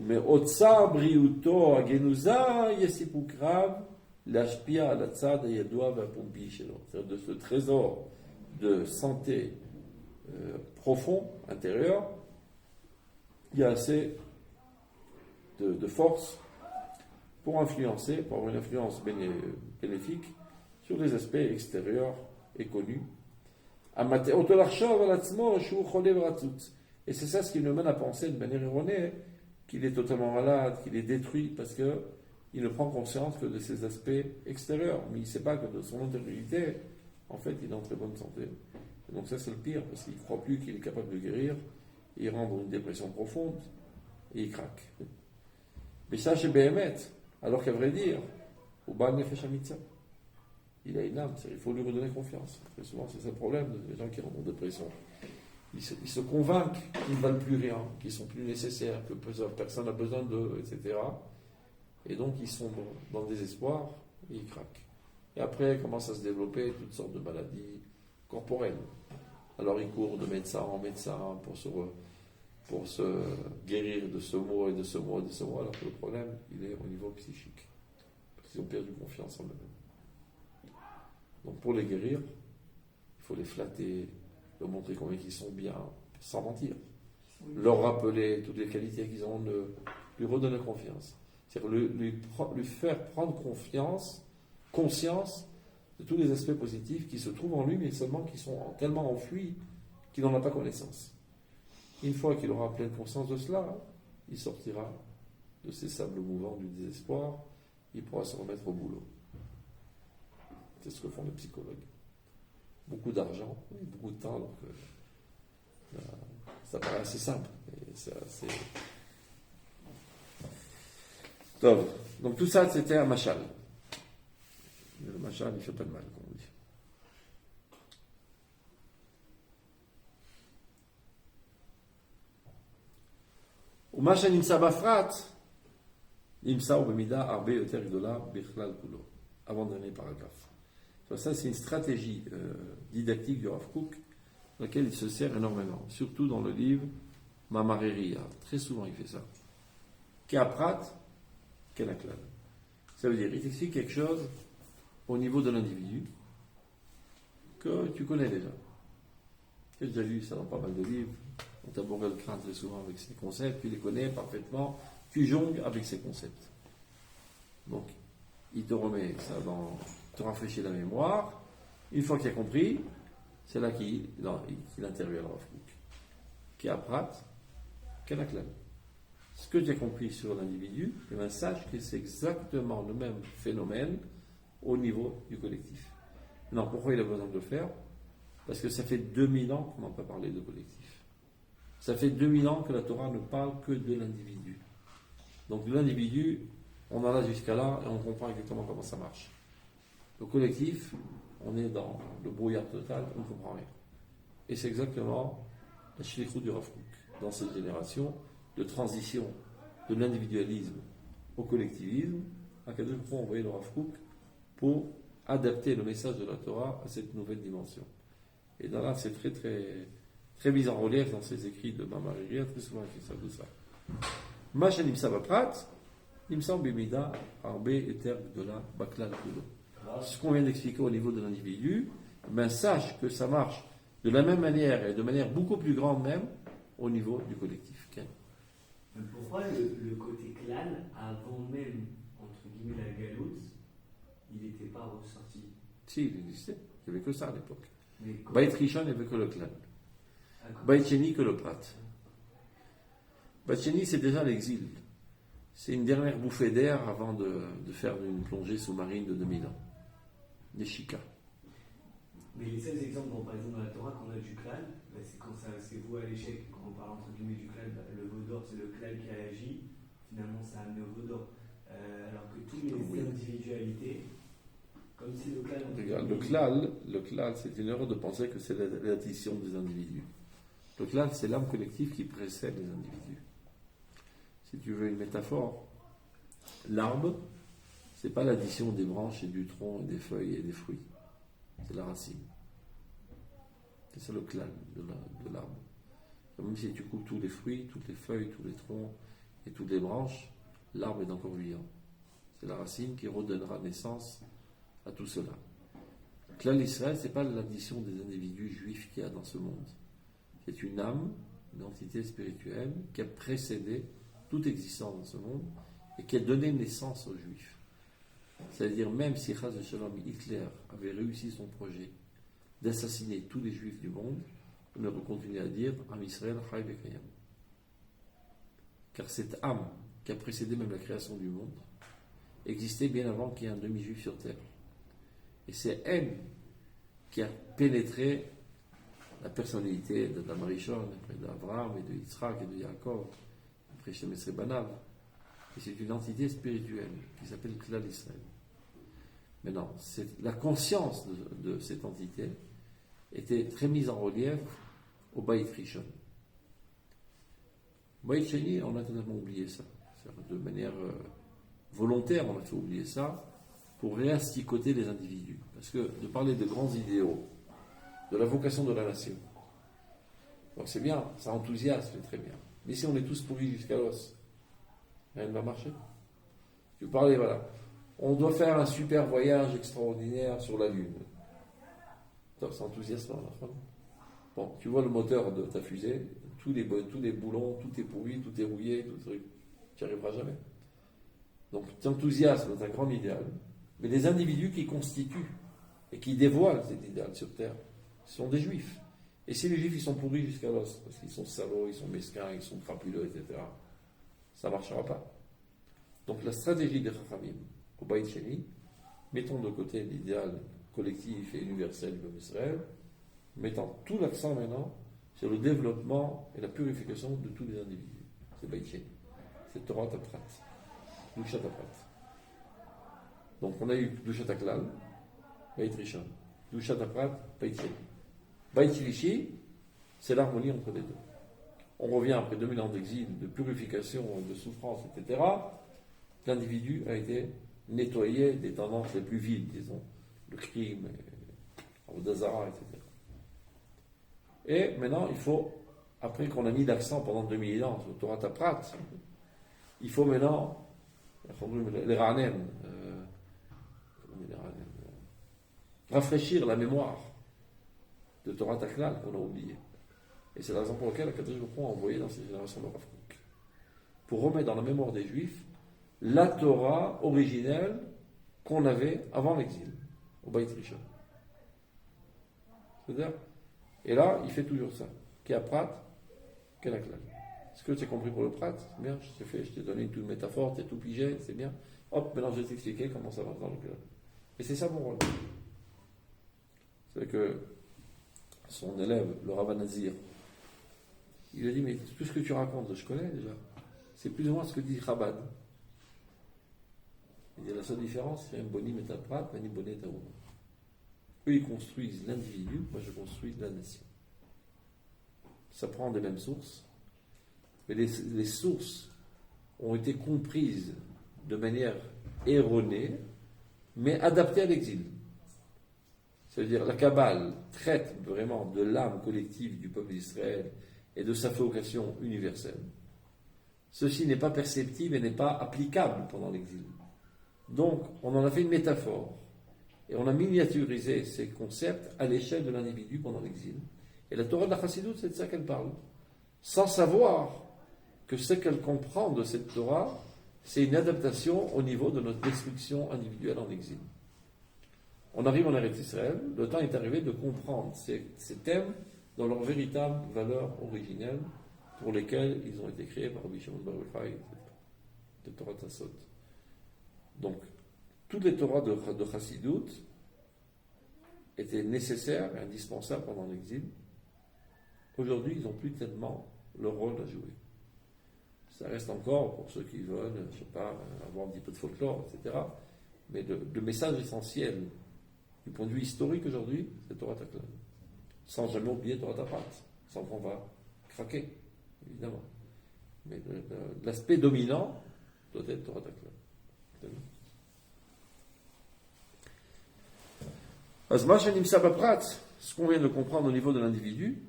Mais Otsa Briuto Agenuza Yesipukrav Lashpia Alatzad Yadua Vapumbi Shelo. C'est-à-dire de ce trésor de santé profond, intérieur, il y a assez de force pour influencer, pour avoir une influence bénéfique sur les aspects extérieurs et connus. Et c'est ça ce qui nous mène à penser de manière erronée qu'il est totalement malade, qu'il est détruit, parce qu'il ne prend conscience que de ses aspects extérieurs. Mais il ne sait pas que de son intériorité, en fait, il est en très bonne santé. Et donc ça, c'est le pire, parce qu'il ne croit plus qu'il est capable de guérir, il rentre dans une dépression profonde, et il craque. Mais ça, chez Béhémet, alors qu'à vrai dire, au bas Nefesh Amitza, il a une âme, il faut lui redonner confiance. Très souvent, c'est ça le problème des gens qui rentrent en dépression. Ils se convainquent qu'ils ne valent plus rien, qu'ils ne sont plus nécessaires, que personne n'a besoin d'eux, etc. Et donc, ils sont dans le désespoir et ils craquent. Et après, commencent à se développer toutes sortes de maladies corporelles. Alors, ils courent de médecin en médecin pour se guérir de ce mot et de ce mot et de ce mot, alors que le problème, il est au niveau psychique. Parce qu'ils ont perdu confiance en eux-mêmes. Donc pour les guérir, il faut les flatter, leur montrer combien ils sont bien, sans mentir. Leur rappeler toutes les qualités qu'ils ont, lui redonner confiance. C'est-à-dire lui faire prendre conscience de tous les aspects positifs qui se trouvent en lui, mais seulement qui sont tellement enfouis qui n'en a pas connaissance. Une fois qu'il aura pleine conscience de cela, il sortira de ces sables mouvants du désespoir, il pourra se remettre au boulot. C'est ce que font les psychologues. Beaucoup d'argent, beaucoup de temps, donc ça paraît assez simple. Donc tout ça, c'était un machal. Le machal, il fait pas de mal, comme on dit. ומה שנמצא בפרט, נמצא במידה הרבה יותר גדולה בכלל כולו. Avant-dernier paragraphe. Ça, c'est une stratégie didactique du Rav Kook, dans laquelle il se sert énormément, surtout dans le livre Mamareria. Très souvent, il fait ça. Keaprat, Kenaklal. Ça veut dire, il t'explique quelque chose au niveau de l'individu que tu connais déjà. J'ai déjà lu ça dans pas mal de livres. On t'a bourré le crâne très souvent avec ces concepts, tu les connais parfaitement, tu jongles avec ces concepts. Donc, il te remet ça te rafraîchit la mémoire. Une fois qu'il a compris, c'est là qu'il intervient le Rav Kook. Qui apprend, qu'elle acclame. Ce que tu as compris sur l'individu, eh bien, sache que c'est exactement le même phénomène au niveau du collectif. Non, pourquoi il a besoin de le faire? Parce que ça fait 2000 ans qu'on n'a pas parlé de collectif. Ça fait 2000 ans que la Torah ne parle que de l'individu. Donc de l'individu, on en a jusqu'à là et on comprend exactement comment ça marche. Le collectif, on est dans le brouillard total, on ne comprend rien. Et c'est exactement la shlichut du Rav Kook dans cette génération de transition de l'individualisme au collectivisme. Akadosh Baruch Hu a envoyé le Rav Kook pour adapter le message de la Torah à cette nouvelle dimension. Et dans là, c'est très très très mis en relief dans ses écrits de Mamareria, très souvent il fait ça, tout ça. Masha nimsa baprat, nimsa bimida arbe eter gdola baklal kulo. Ce qu'on vient d'expliquer au niveau de l'individu, ben sache que ça marche de la même manière et de manière beaucoup plus grande même au niveau du collectif. Okay. Pourquoi le côté clan, avant même, entre guillemets, la galoute, il n'était pas ressorti? Si, il existait. Il n'y avait que ça à l'époque. Baït Rishon, il n'y avait que le clan. Baït Sheni, que le prat. Baït Sheni, c'est déjà l'exil. C'est une dernière bouffée d'air avant de faire une plongée sous-marine de 2000 ans. Des chikas. Mais les seuls exemples, par exemple, dans la Torah, qu'on a du clan, c'est quand c'est vous à l'échec. Quand on parle entre guillemets du clan, le Vaudor, c'est le clan qui a agi. Finalement, ça a amené au Vaudor. Alors que toutes les individualités, comme si le clan. Regarde, le klal, c'est une erreur de penser que c'est l'addition des individus. Le klal, c'est l'âme collective qui précède les individus. Si tu veux une métaphore, l'arbre, c'est pas l'addition des branches et du tronc et des feuilles et des fruits. C'est la racine. C'est ça le clan de l'arbre. Même si tu coupes tous les fruits, toutes les feuilles, tous les troncs et toutes les branches, l'arbre est encore vivant. C'est la racine qui redonnera naissance à tout cela. Clan Israël, c'est pas l'addition des individus juifs qu'il y a dans ce monde. C'est une âme, une entité spirituelle qui a précédé toute existence dans ce monde et qui a donné naissance aux juifs. C'est-à-dire, même si Chas Shalom Hitler avait réussi son projet d'assassiner tous les juifs du monde, on aurait continué à dire Am Israël Chai Vekayam. Car cette âme qui a précédé même la création du monde existait bien avant qu'il y ait un demi-juif sur terre. Et c'est elle qui a pénétré la personnalité d'Adam Rishon, après d'Abraham et de Yitzhak et de Yaakov, après Shemes Banav. Et c'est une entité spirituelle qui s'appelle Klal Israël. Maintenant, la conscience de cette entité était très mise en relief au Baït Rishon. Baït Sheni, on a totalement oublié ça. De manière volontaire, on a fait oublier ça pour réasticoter les individus. Parce que de parler de grands idéaux, de la vocation de la nation, donc c'est bien, ça enthousiasme, c'est très bien. Mais si on est tous pourris jusqu'à l'os, rien ne va marcher. Tu parlais, voilà. On doit faire un super voyage extraordinaire sur la Lune. C'est enthousiasmant, la fin. Bon, tu vois le moteur de ta fusée, tous les boulons, tout est pourri, tout est rouillé, tout truc. Tu n'y arriveras jamais. Donc, tu enthousiasmes dans un grand idéal. Mais les individus qui constituent et qui dévoilent cet idéal sur Terre sont des juifs. Et si les juifs ils sont pourris jusqu'à l'os, parce qu'ils sont salauds, ils sont mesquins, ils sont crapuleux, etc., ça ne marchera pas. Donc la stratégie des Chachamim au Baït Sheni, mettons de côté l'idéal collectif et universel de Israël, mettant tout l'accent maintenant sur le développement et la purification de tous les individus. C'est Baït Sheni. C'est Torah Taprat. Dushat Taprat. Donc on a eu Dushat Aklal, Baït Rishon. Dushat Taprat, Baït Sheni. Baït Shlishi, c'est l'harmonie entre les deux. On revient après 2000 ans d'exil, de purification, de souffrance, etc. L'individu a été nettoyé des tendances les plus viles, disons, le crime, le dazara, etc. Et maintenant, il faut, après qu'on a mis l'accent pendant 2000 ans sur Torah Taprat, il faut maintenant, les ranem, rafraîchir la mémoire de Torah Taklal qu'on a oublié. Et c'est la raison pour laquelle Akadosh Baruch Hu a envoyé dans ces générations de Rav Kook, pour remettre dans la mémoire des Juifs la Torah originelle qu'on avait avant l'exil, au Baït Rishon. C'est-à-dire, et là, il fait toujours ça. Qui a Prat, quel Aklal. Est-ce que tu as compris pour le Prat? C'est bien, je t'ai donné toute métaphore, tu as tout pigé, c'est bien. Hop, maintenant je vais t'expliquer comment ça va dans le cœur. Et c'est ça mon rôle. C'est que son élève, le Rav Nazir, il a dit, mais tout ce que tu racontes, je connais déjà. C'est plus ou moins ce que dit Chabad. Il dit, la seule différence, c'est un boni metaprat, un boni taoum. Eux, ils construisent l'individu, moi je construis la nation. Ça prend des mêmes sources, mais les sources ont été comprises de manière erronée, mais adaptées à l'exil. C'est-à-dire, la Kabbale traite vraiment de l'âme collective du peuple d'Israël et de sa vocation universelle. Ceci n'est pas perceptible et n'est pas applicable pendant l'exil. Donc, on en a fait une métaphore. Et on a miniaturisé ces concepts à l'échelle de l'individu pendant l'exil. Et la Torah de la Chassidut, c'est de ça qu'elle parle. Sans savoir que ce qu'elle comprend de cette Torah, c'est une adaptation au niveau de notre destruction individuelle en exil. On arrive en Eretz Israël, le temps est arrivé de comprendre ces thèmes dans leur véritable valeur originelle pour lesquels ils ont été créés par Rabbi Shimon bar Yochai de Torah Tassot. Donc, toutes les Torahs de Chassidut étaient nécessaires et indispensables pendant l'exil. Aujourd'hui, ils n'ont plus tellement leur rôle à jouer. Ça reste encore pour ceux qui veulent, je ne sais pas, avoir un petit peu de folklore, etc. Mais le message essentiel du point de vue historique aujourd'hui, c'est Torah Taklal. Sans jamais oublier Torah Taprat, sans qu'on va craquer, évidemment. Mais l'aspect dominant doit être Torah Taklal. Azmash Nimsa Baprat, ce qu'on vient de comprendre au niveau de l'individu,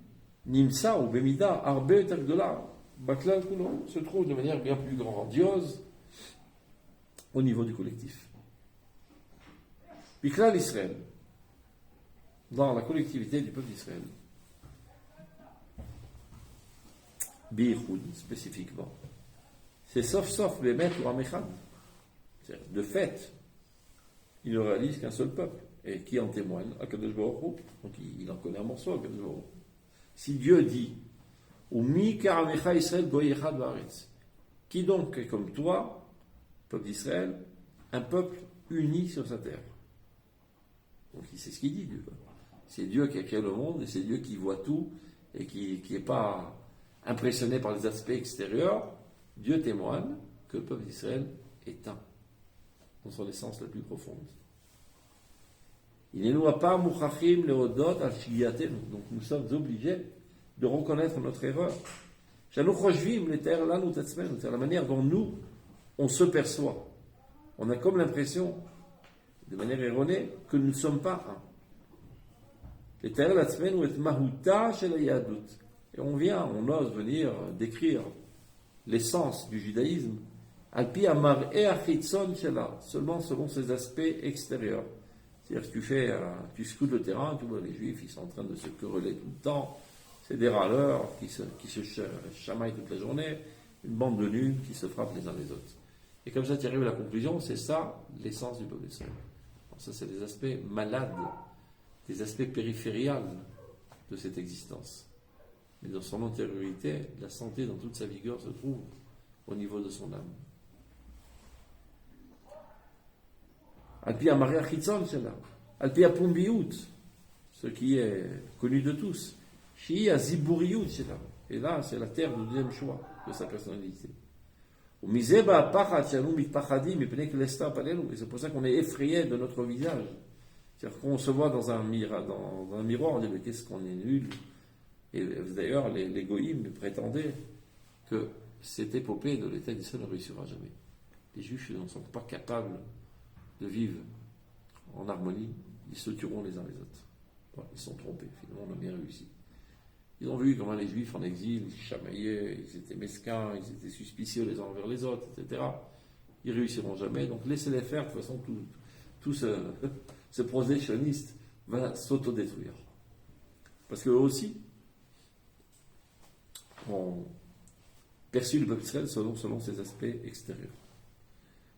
Nimsa ou Bemida, Arbe Tergdola, Baklal Kulo, se trouve de manière bien plus grandiose au niveau du collectif. Biklal Israël, dans la collectivité du peuple d'Israël, Bichoud spécifiquement, c'est sauf Bémet ou Amechad. De fait, il ne réalise qu'un seul peuple. Et qui en témoigne? Akadosh Baruch Hu. Donc il en connaît un morceau, Akadosh Baruch Hu. Si Dieu dit, ou mi karamecha Israël goyechad baaretz, qui donc est comme toi, peuple d'Israël, un peuple uni sur sa terre. Donc c'est ce qu'il dit, Dieu. C'est Dieu qui a créé le monde et c'est Dieu qui voit tout et qui n'est pas impressionné par les aspects extérieurs. Dieu témoigne que le peuple d'Israël est un, dans son essence la plus profonde. Il ne nous a pas mouchachim leodot al shiyatem, donc nous sommes obligés de reconnaître notre erreur. J'anou chojvim l'éter là nous tatzmen, c'est la manière dont nous on se perçoit. On a comme l'impression, de manière erronée, que nous ne sommes pas un. L'éter latzmen ou et mahuta shel hayadut. Et on ose venir décrire l'essence du judaïsme, al pi amar e achitzon shela, seulement selon ses aspects extérieurs. C'est-à-dire que tu scrutes le terrain, tu vois les juifs, ils sont en train de se quereller tout le temps, c'est des râleurs qui se chamaillent toute la journée, une bande de nuls qui se frappent les uns les autres. Et comme ça, tu arrives à la conclusion, c'est ça l'essence du peuple d'Israël. Ça, c'est des aspects malades, des aspects périphériels de cette existence. Mais dans son antériorité, la santé dans toute sa vigueur se trouve au niveau de son âme. Alpi Amari Achitzon Shela, Alpi Apumbiyut, ce qui est connu de tous, Shi Aziburiut Shela. Et là, c'est la terre du deuxième choix de sa personnalité. Et c'est pour ça qu'on est effrayé de notre visage. C'est-à-dire qu'on se voit dans un miroir, on dit mais qu'est-ce qu'on est nul. Et d'ailleurs, les goïms prétendaient que cette épopée de l'État d'Israël ne réussira jamais. Les Juifs ne sont pas capables de vivre en harmonie, ils se tueront les uns les autres. Bon, ils se sont trompés, finalement on a bien réussi. Ils ont vu comment les Juifs en exil, ils chamaillaient, ils étaient mesquins, ils étaient suspicieux les uns envers les autres, etc. Ils réussiront jamais, donc laissez-les faire, de toute façon tout ce projet sioniste va s'autodétruire. Parce qu'eux aussi ont perçu le peuple d'Israël selon ses aspects extérieurs.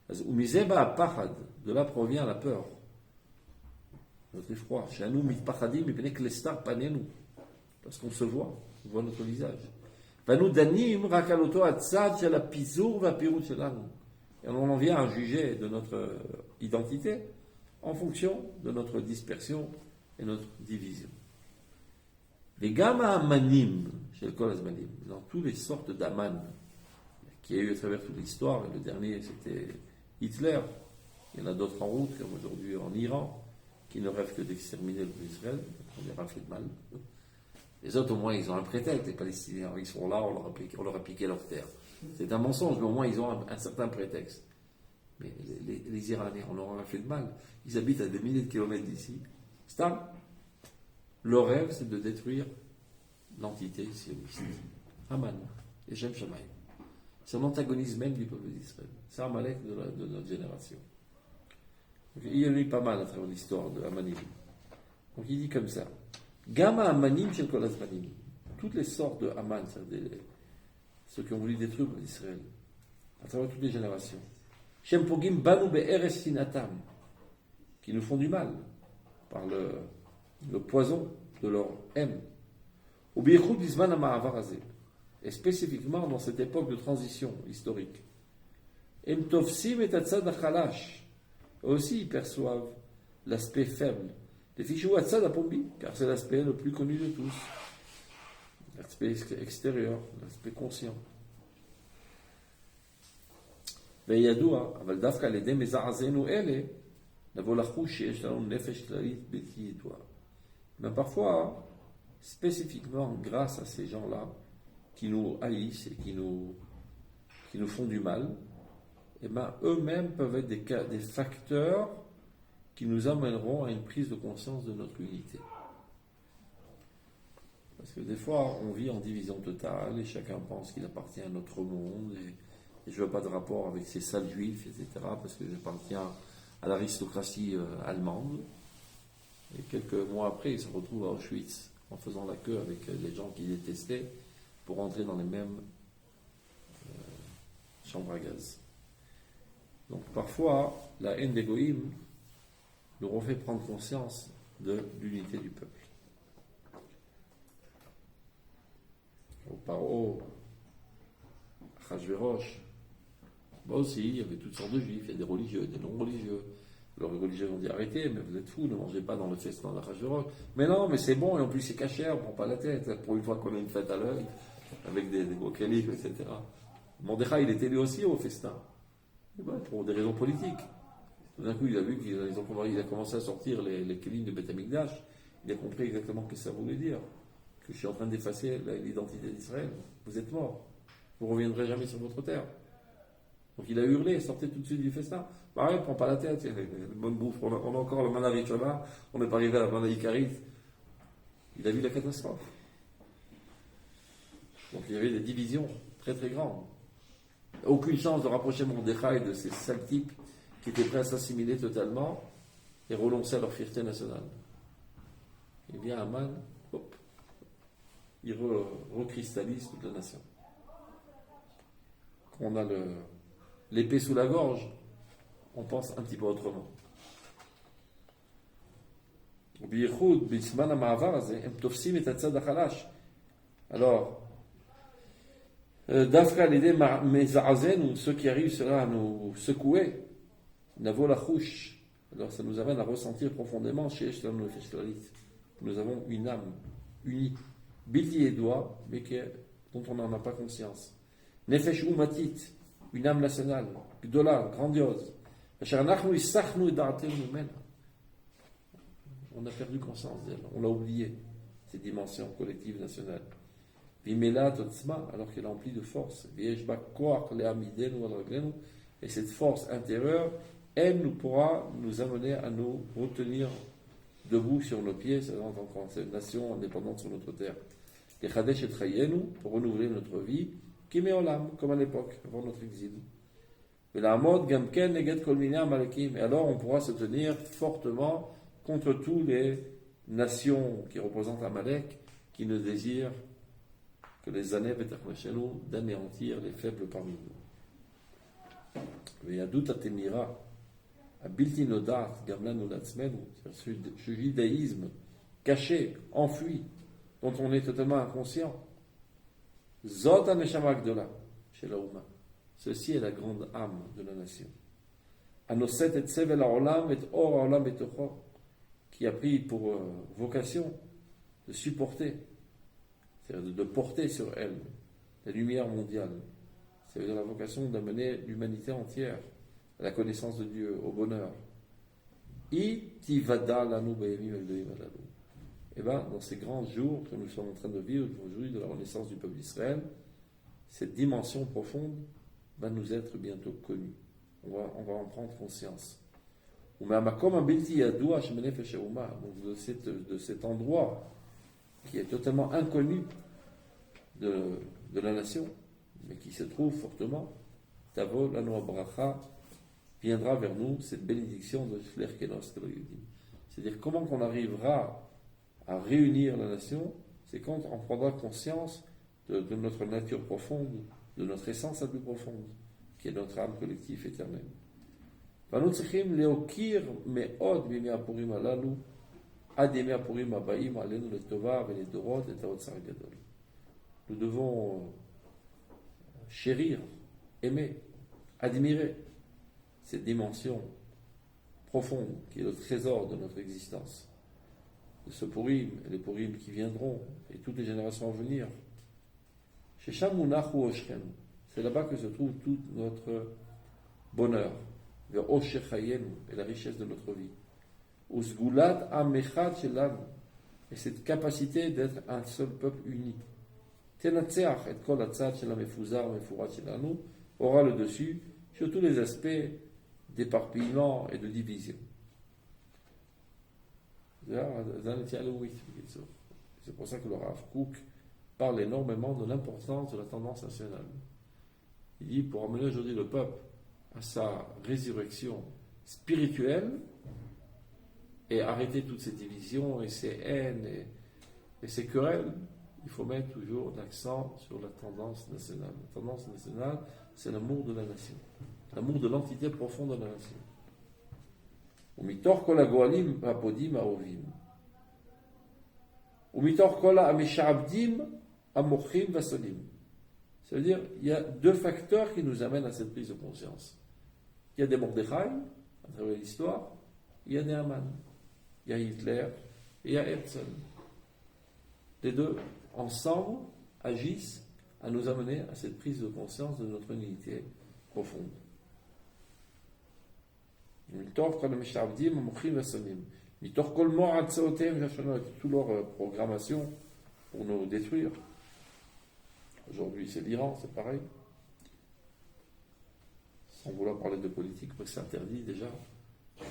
De là provient la peur, notre effroi. Parce qu'on se voit, on voit notre visage. Et on en vient à juger de notre identité en fonction de notre dispersion et notre division. Les gamma amanim, chez le Kol Azmanim, dans toutes les sortes d'aman qu'il y a eu à travers toute l'histoire, et le dernier c'était Hitler, il y en a d'autres en route, comme aujourd'hui en Iran, qui ne rêvent que d'exterminer le peuple d'Israël, on leur a fait de mal. Les autres, au moins, ils ont un prétexte, les Palestiniens, ils sont là, on leur a piqué leur terre. C'est un mensonge, mais au moins, ils ont un certain prétexte. Mais les Iraniens, on leur a fait de mal. Ils habitent à des milliers de kilomètres d'ici. Stam. Leur rêve, c'est de détruire l'entité sioniste. Haman, et Shem Shamaï. C'est l'antagonisme même du peuple d'Israël. C'est Amalek de notre génération. Donc, il y en a eu pas mal à travers l'histoire de Hamanim. Donc il dit comme ça. Gamma Hamanim chez le Kol Azmanim. Toutes les sortes de Haman, c'est-à-dire ceux qui ont voulu détruire l'Israël, à travers toutes les générations. Shem Pogim Banu Be'eres Sinatam, qui nous font du mal par le poison de leur haine. Ou Biyechut Bisman HaMa'avar Hazeh. Et spécifiquement dans cette époque de transition historique. Em Tovsim et Atzad HaChalash. Aussi ils perçoivent l'aspect faible. Les fichou Atzad HaPombi, car c'est l'aspect le plus connu de tous. L'aspect extérieur, l'aspect conscient. וידוע, אבל דווקא על ידי מזעזענו אלה, נבוא לחוש שיש לנו נפש כללית בלתי ידועה. Mais parfois, spécifiquement grâce à ces gens-là, qui nous haïssent et qui nous font du mal, et ben, eux-mêmes peuvent être des facteurs qui nous amèneront à une prise de conscience de notre unité. Parce que des fois, on vit en division totale et chacun pense qu'il appartient à notre monde et je veux pas de rapport avec ces sales juifs, etc., parce que j'appartiens à l'aristocratie allemande. Et quelques mois après, il se retrouve à Auschwitz en faisant la queue avec les gens qu'il détestait pour entrer dans les mêmes chambres à gaz. Donc parfois, la haine des goïms nous refait prendre conscience de l'unité du peuple. Au Paro, à Achashverosh, aussi, il y avait toutes sortes de juifs, il y a des religieux, des non-religieux. Alors les religieux ont dit arrêtez, mais vous êtes fous, ne mangez pas dans le festin d'Achashverosh. Mais non, mais c'est bon, et en plus c'est caché, on ne prend pas la tête, pour une fois qu'on a une fête à l'œil, avec des gros califs, etc. Mordechai, il était lui aussi au festin, pour des raisons politiques. Tout d'un coup, il a vu qu'il a commencé à sortir les kélim de Beth Amikdash, il a compris exactement ce que ça voulait dire, que je suis en train d'effacer l'identité d'Israël. Vous êtes morts, vous ne reviendrez jamais sur votre terre. Donc il a hurlé, sortez tout de suite du festin. Pareil, prends pas la tête, il y a une bonne bouffe, on a encore le Mana Rishona, on n'est pas arrivé à la Mana Ikarit. Il a vu la catastrophe. Donc il y avait des divisions très très grandes. Aucune chance de rapprocher Mordechai de ces sales types qui étaient prêts à s'assimiler totalement et renoncer à leur fierté nationale. Et bien Haman, hop, il recristallise toute la nation. On a l'épée sous la gorge, on pense un petit peu autrement. ובייחוד בזמן המעבר הזה, הם תופסים את הצד החלש. Alors, דווקא על ידי מזעזנו, ceux qui arrivent cela à nous secouer, navo la chouche. Alors ça nous amène à ressentir profondément chez Shalom Nefesh Klalit. Nous avons une âme unie, bilti et doigt, mais dont on n'en a pas conscience. Nefesh Umatit, une âme nationale, gdola, grandiose. On a perdu conscience d'elle, on l'a oublié, cette dimension collective nationale. Vimela Totzma, alors qu'elle est emplie de force. Et cette force intérieure, elle nous pourra nous amener à nous retenir debout sur nos pieds, c'est en tant que nation indépendante sur notre terre. Les Chadesh et Trayenu, pour renouveler notre vie, qui met olam, comme à l'époque, avant notre exil. Et alors on pourra se tenir fortement contre tous les nations qui représentent Amalek, qui ne désirent que les années d'anéantir les faibles parmi nous. Ce judaïsme caché, enfui, dont on est totalement inconscient. Zot ha-neshama gdola chez la Ouma. Ceci est la grande âme de la nation. Anoset et tsevel ha'olam et or ha'olam et tocho, qui a pris pour vocation de supporter, c'est-à-dire de porter sur elle la lumière mondiale. C'est-à-dire la vocation d'amener l'humanité entière à la connaissance de Dieu, au bonheur. Et bien, dans ces grands jours que nous sommes en train de vivre aujourd'hui de la renaissance du peuple d'Israël, cette dimension profonde va nous être bientôt connue. On va en prendre conscience. Donc de cet endroit qui est totalement inconnu de la nation, mais qui se trouve fortement, Tavo Lano Bracha, viendra vers nous cette bénédiction de Shler Kenos. C'est-à-dire comment qu'on arrivera à réunir la nation, c'est quand on prendra conscience de notre nature profonde, de notre essence la plus profonde, qui est notre âme collective éternelle. Nous devons chérir, aimer, admirer cette dimension profonde qui est le trésor de notre existence, de ce Purim et les Purim qui viendront et toutes les générations à venir. C'est là-bas que se trouve tout notre bonheur, et la richesse de notre vie. Et cette capacité d'être un seul peuple uni. Aura le dessus sur tous les aspects d'éparpillement et de division. C'est pour ça que le Rav Kook parle énormément de l'importance de la tendance nationale. Il dit, pour amener aujourd'hui le peuple à sa résurrection spirituelle et arrêter toutes ces divisions et ces haines et ces querelles, il faut mettre toujours l'accent sur la tendance nationale. La tendance nationale, c'est l'amour de la nation, l'amour de l'entité profonde de la nation. Umitor kol hagoalim hapodim haovim. Umitor kol hameshabdim hamochim vasolim. C'est-à-dire, il y a deux facteurs qui nous amènent à cette prise de conscience. Il y a des Mordechai, à travers l'histoire, il y a des Haman, il y a Hitler et il y a Herzl. Les deux, ensemble, agissent à nous amener à cette prise de conscience de notre unité profonde. Toute leur programmation pour nous détruire. Aujourd'hui, c'est l'Iran, c'est pareil. Sans vouloir parler de politique, parce que c'est interdit déjà.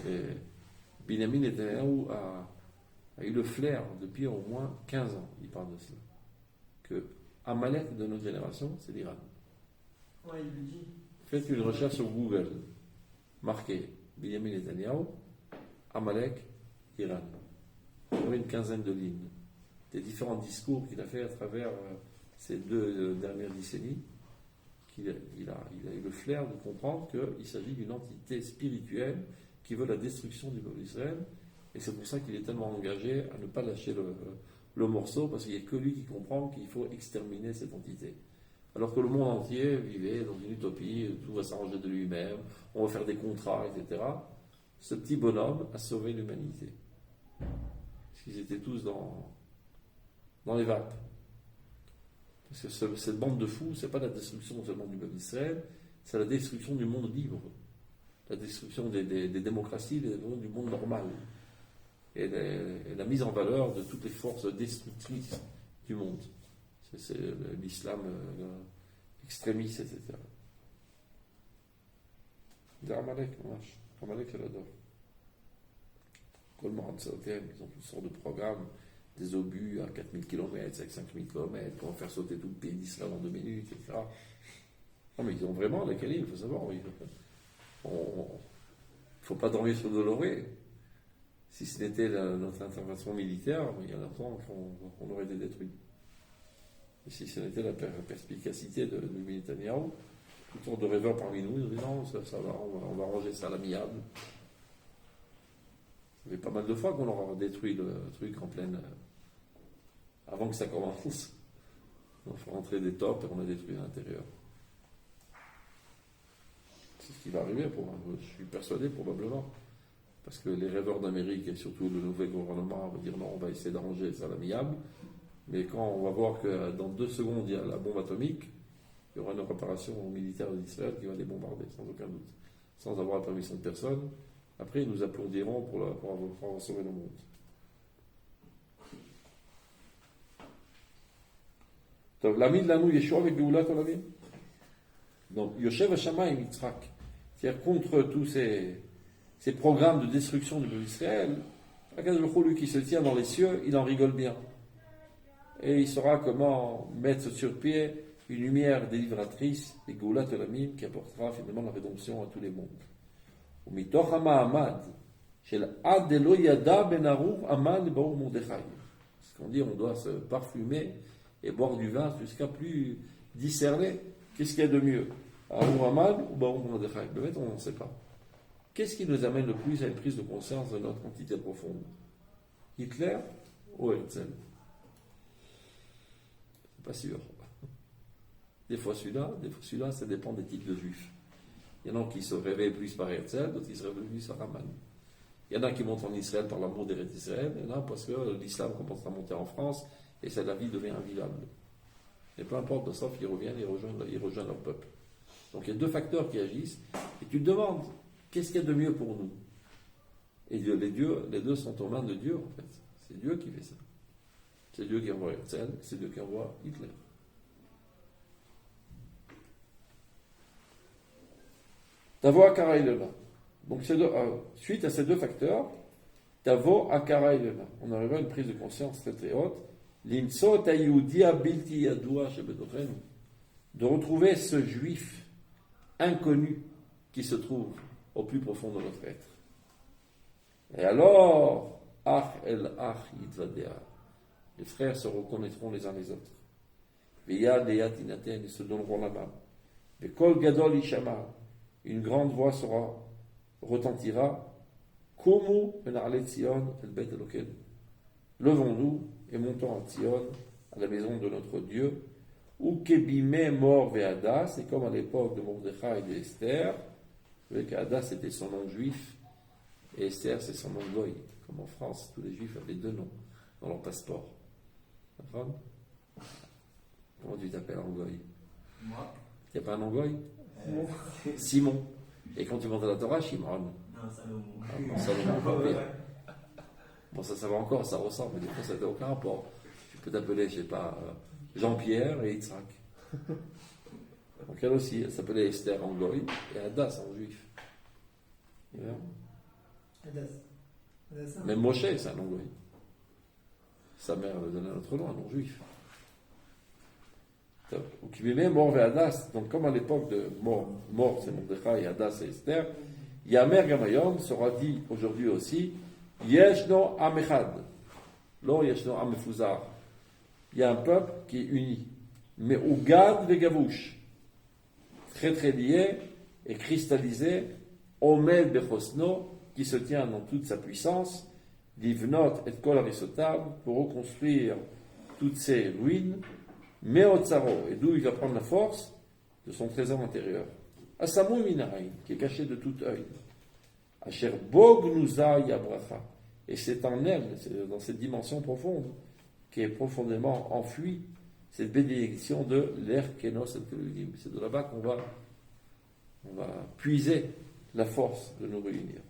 Et Binyamin Netanyahu a eu le flair depuis au moins 15 ans, il parle de cela. Que Amalek de notre génération, c'est l'Iran. Ouais, il le dit. Faites une recherche sur Google. Marquez Binyamin Netanyahu, Amalek, Iran. Vous aurez une quinzaine de lignes. Des différents discours qu'il a fait à travers ces deux dernières décennies, qu'il il a eu le flair de comprendre qu'il s'agit d'une entité spirituelle qui veut la destruction du peuple d'Israël Et c'est pour ça qu'il est tellement engagé à ne pas lâcher le morceau, parce qu'il n'y a que lui qui comprend qu'il faut exterminer cette entité. Alors que le monde entier vivait dans une utopie, tout va s'arranger de lui-même, on va faire des contrats, etc. Ce petit bonhomme a sauvé l'humanité. Parce qu'ils étaient tous dans les vapes. Parce que cette bande de fous, c'est pas la destruction seulement du peuple d'Israël, c'est la destruction du monde libre, la destruction des démocraties, du monde normal, et la mise en valeur de toutes les forces destructrices du monde. C'est l'islam extrémiste, etc. C'est Amalek, Amalek, elle adore. Ils ont toutes sortes de programmes, des obus à 4000 km, avec 5000 km, pour faire sauter tout le pays d'Israël en 2 minutes, etc. Non, mais ils ont vraiment des calibres, il faut savoir. Il ne faut pas dormir sur de l'orée. Si ce n'était notre intervention militaire, il y a longtemps qu'on aurait été détruit. Et si ce n'était la perspicacité de Netanyahou, toutes sortes de rêveurs parmi nous, ils ont dit non, ça va, on va arranger ça à l'amiable. Ça fait pas mal de fois qu'on leur a détruit le truc en pleine. Avant que ça commence. On a fait rentrer des tops et on a détruit l'intérieur. C'est ce qui va arriver, je suis persuadé probablement. Parce que les rêveurs d'Amérique et surtout le nouvel gouvernement vont dire non, on va essayer d'arranger ça à l'amiable. Mais quand on va voir que dans 2 secondes il y a la bombe atomique, il y aura une opération militaire d'Israël qui va les bombarder, sans aucun doute. Sans avoir la permission de personne. Après, ils nous applaudiront pour avoir sauvé le monde. L'ami de l'anou Yeshua avec Géoulat Olamim. Donc, Yoshev Hashamayim Yitzhak. C'est-à-dire contre tous ces programmes de destruction du peuple d'Israël, Akadosh Baruch Hu, lui qui se tient dans les cieux, il en rigole bien. Et il saura comment mettre sur pied une lumière délivratrice, et Géoulat Olamim, qui apportera finalement la rédemption à tous les mondes. ומתוך המעמד של עד דלא ידע בן ארוך המן ברוך מרדכי. Ce qu'on dit, on doit se parfumer et boire du vin jusqu'à plus discerner qu'est-ce qu'il y a de mieux, Arour Haman ou Baruch Mordechai. Le fait, on n'en sait pas. Qu'est-ce qui nous amène le plus à une prise de conscience de notre entité profonde, Hitler ou Herzl? C'est pas sûr. Des fois celui-là, ça dépend des types de juifs. Il y en a qui se réveillent plus par Herzl, d'autres qui se réveillent plus par Haman. Il y en a qui montent en Israël par l'amour d'Eretz Israël, il y en a parce que l'islam commence à monter en France et la vie devient invivable. Et peu importe, sauf qu'ils reviennent, ils rejoignent leur peuple. Donc il y a 2 facteurs qui agissent, et tu te demandes, qu'est-ce qu'il y a de mieux pour nous? Et les 2 sont aux mains de Dieu, en fait. C'est Dieu qui fait ça. C'est Dieu qui envoie Herzl, c'est Dieu qui envoie Hitler. Tavo Akara Ilema. Donc, suite à ces 2 facteurs, Tavo Akara Ilema. On arrive à une prise de conscience très très haute. L'Imso Tayudia Bilti Yadoua Shebetochen. De retrouver ce juif inconnu qui se trouve au plus profond de notre être. Et alors, Ach El Ach Yitvadea. Les frères se reconnaîtront les uns les autres. Veyad et Yatinaten, ils se donneront la main. Bekol Gadol Ishama. Une grande voix retentira. Komu Menarle Tzion El Bet Eloken. Levons-nous et montons à Tzion, à la maison de notre Dieu. Ou Kebime Mor Ve'adas, et comme à l'époque de Mordechai et d'Esther, vous savez qu'Adas c'était son nom juif, et Esther c'est son nom goy. Comme en France, tous les juifs avaient 2 noms dans leur passeport. D'accord? Comment tu t'appelles en goy? Moi. Il n'y a pas un nom goy? Simon. Et quand tu montes à la Torah, Shimon. Non, Salomon. Ah, non, Salomon, encore pire. Bon, ça va encore, ça ressemble, mais des fois ça n'a aucun rapport. Tu peux t'appeler, je ne sais pas, Jean-Pierre et Yitzhak. Donc elle aussi, elle s'appelait Esther en goy et Hadas en juif. Même Moshe, c'est un nom goy. Sa mère avait donné un autre nom, un nom juif. Ou qui vivait Mor et Hadas, donc comme à l'époque de Mor c'est Mordechai et Hadas c'est Esther, Yamer Gamayom sera dit aujourd'hui aussi, Yeshno Amechad, lo Yeshno Amefuzar. Il y a un peuple qui est uni, mais Ougad Vegavouche, très très lié et cristallisé, Omed Bechosno, qui se tient dans toute sa puissance, Divnot et kol harisotav, pour reconstruire toutes ces ruines, meotzaro, et d'où il va prendre la force de son trésor intérieur. Asamu minahain, qui est caché de tout œil. Asher bognuza yabracha, et c'est en elle, c'est dans cette dimension profonde, qui est profondément enfouie, cette bénédiction de l'air kenos et keludim. C'est de là-bas qu'on va puiser la force de nous réunir.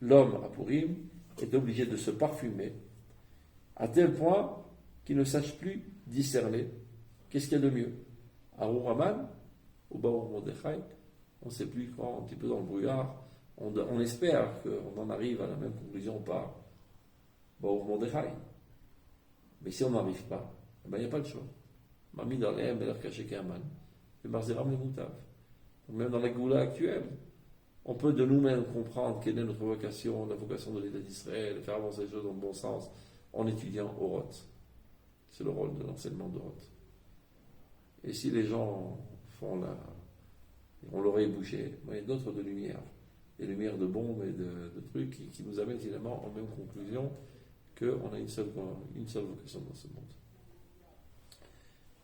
L'homme à Purim est obligé de se parfumer à tel point qu'il ne sache plus discerner qu'est-ce qu'il y a de mieux. Arur Haman ou Baruch Mordechai, on ne sait plus quand, un petit peu dans le brouillard, on espère qu'on en arrive à la même conclusion par Baruch Mordechai. Mais si on n'arrive pas, il n'y a pas de choix. Mami dans l'air, mais l'air caché qu'Haman. Le Marzeram le Moutav. Même dans la Goula actuelle, on peut de nous-mêmes comprendre quelle est notre vocation, la vocation de l'État d'Israël, faire avancer les choses dans le bon sens, en étudiant au Roth. C'est le rôle de l'enseignement de Roth. Et si les gens ont l'oreille bouchée, il y a d'autres de lumière. Des lumières de bombes et de trucs qui nous amènent finalement aux mêmes conclusions qu'on a une seule vocation dans ce monde.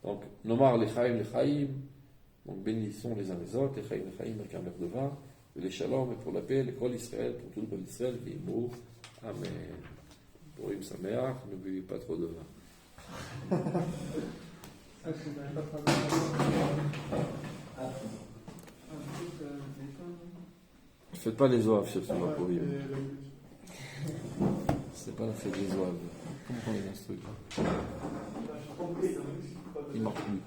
Donc, Nomar Lechaim, donc bénissons les uns les autres, Lechaim avec un verre de vin, et les shalom et pour la paix, l'école Israël, pour tout le peuple d'Israël, et mots. Amen. Pour Im Sameach, ne buvez pas trop de vin. Faites pas les oeufs sur ce pour Im. C'est pas la fête des oeufs. Comment on est dans ce truc-là? Il marche plus.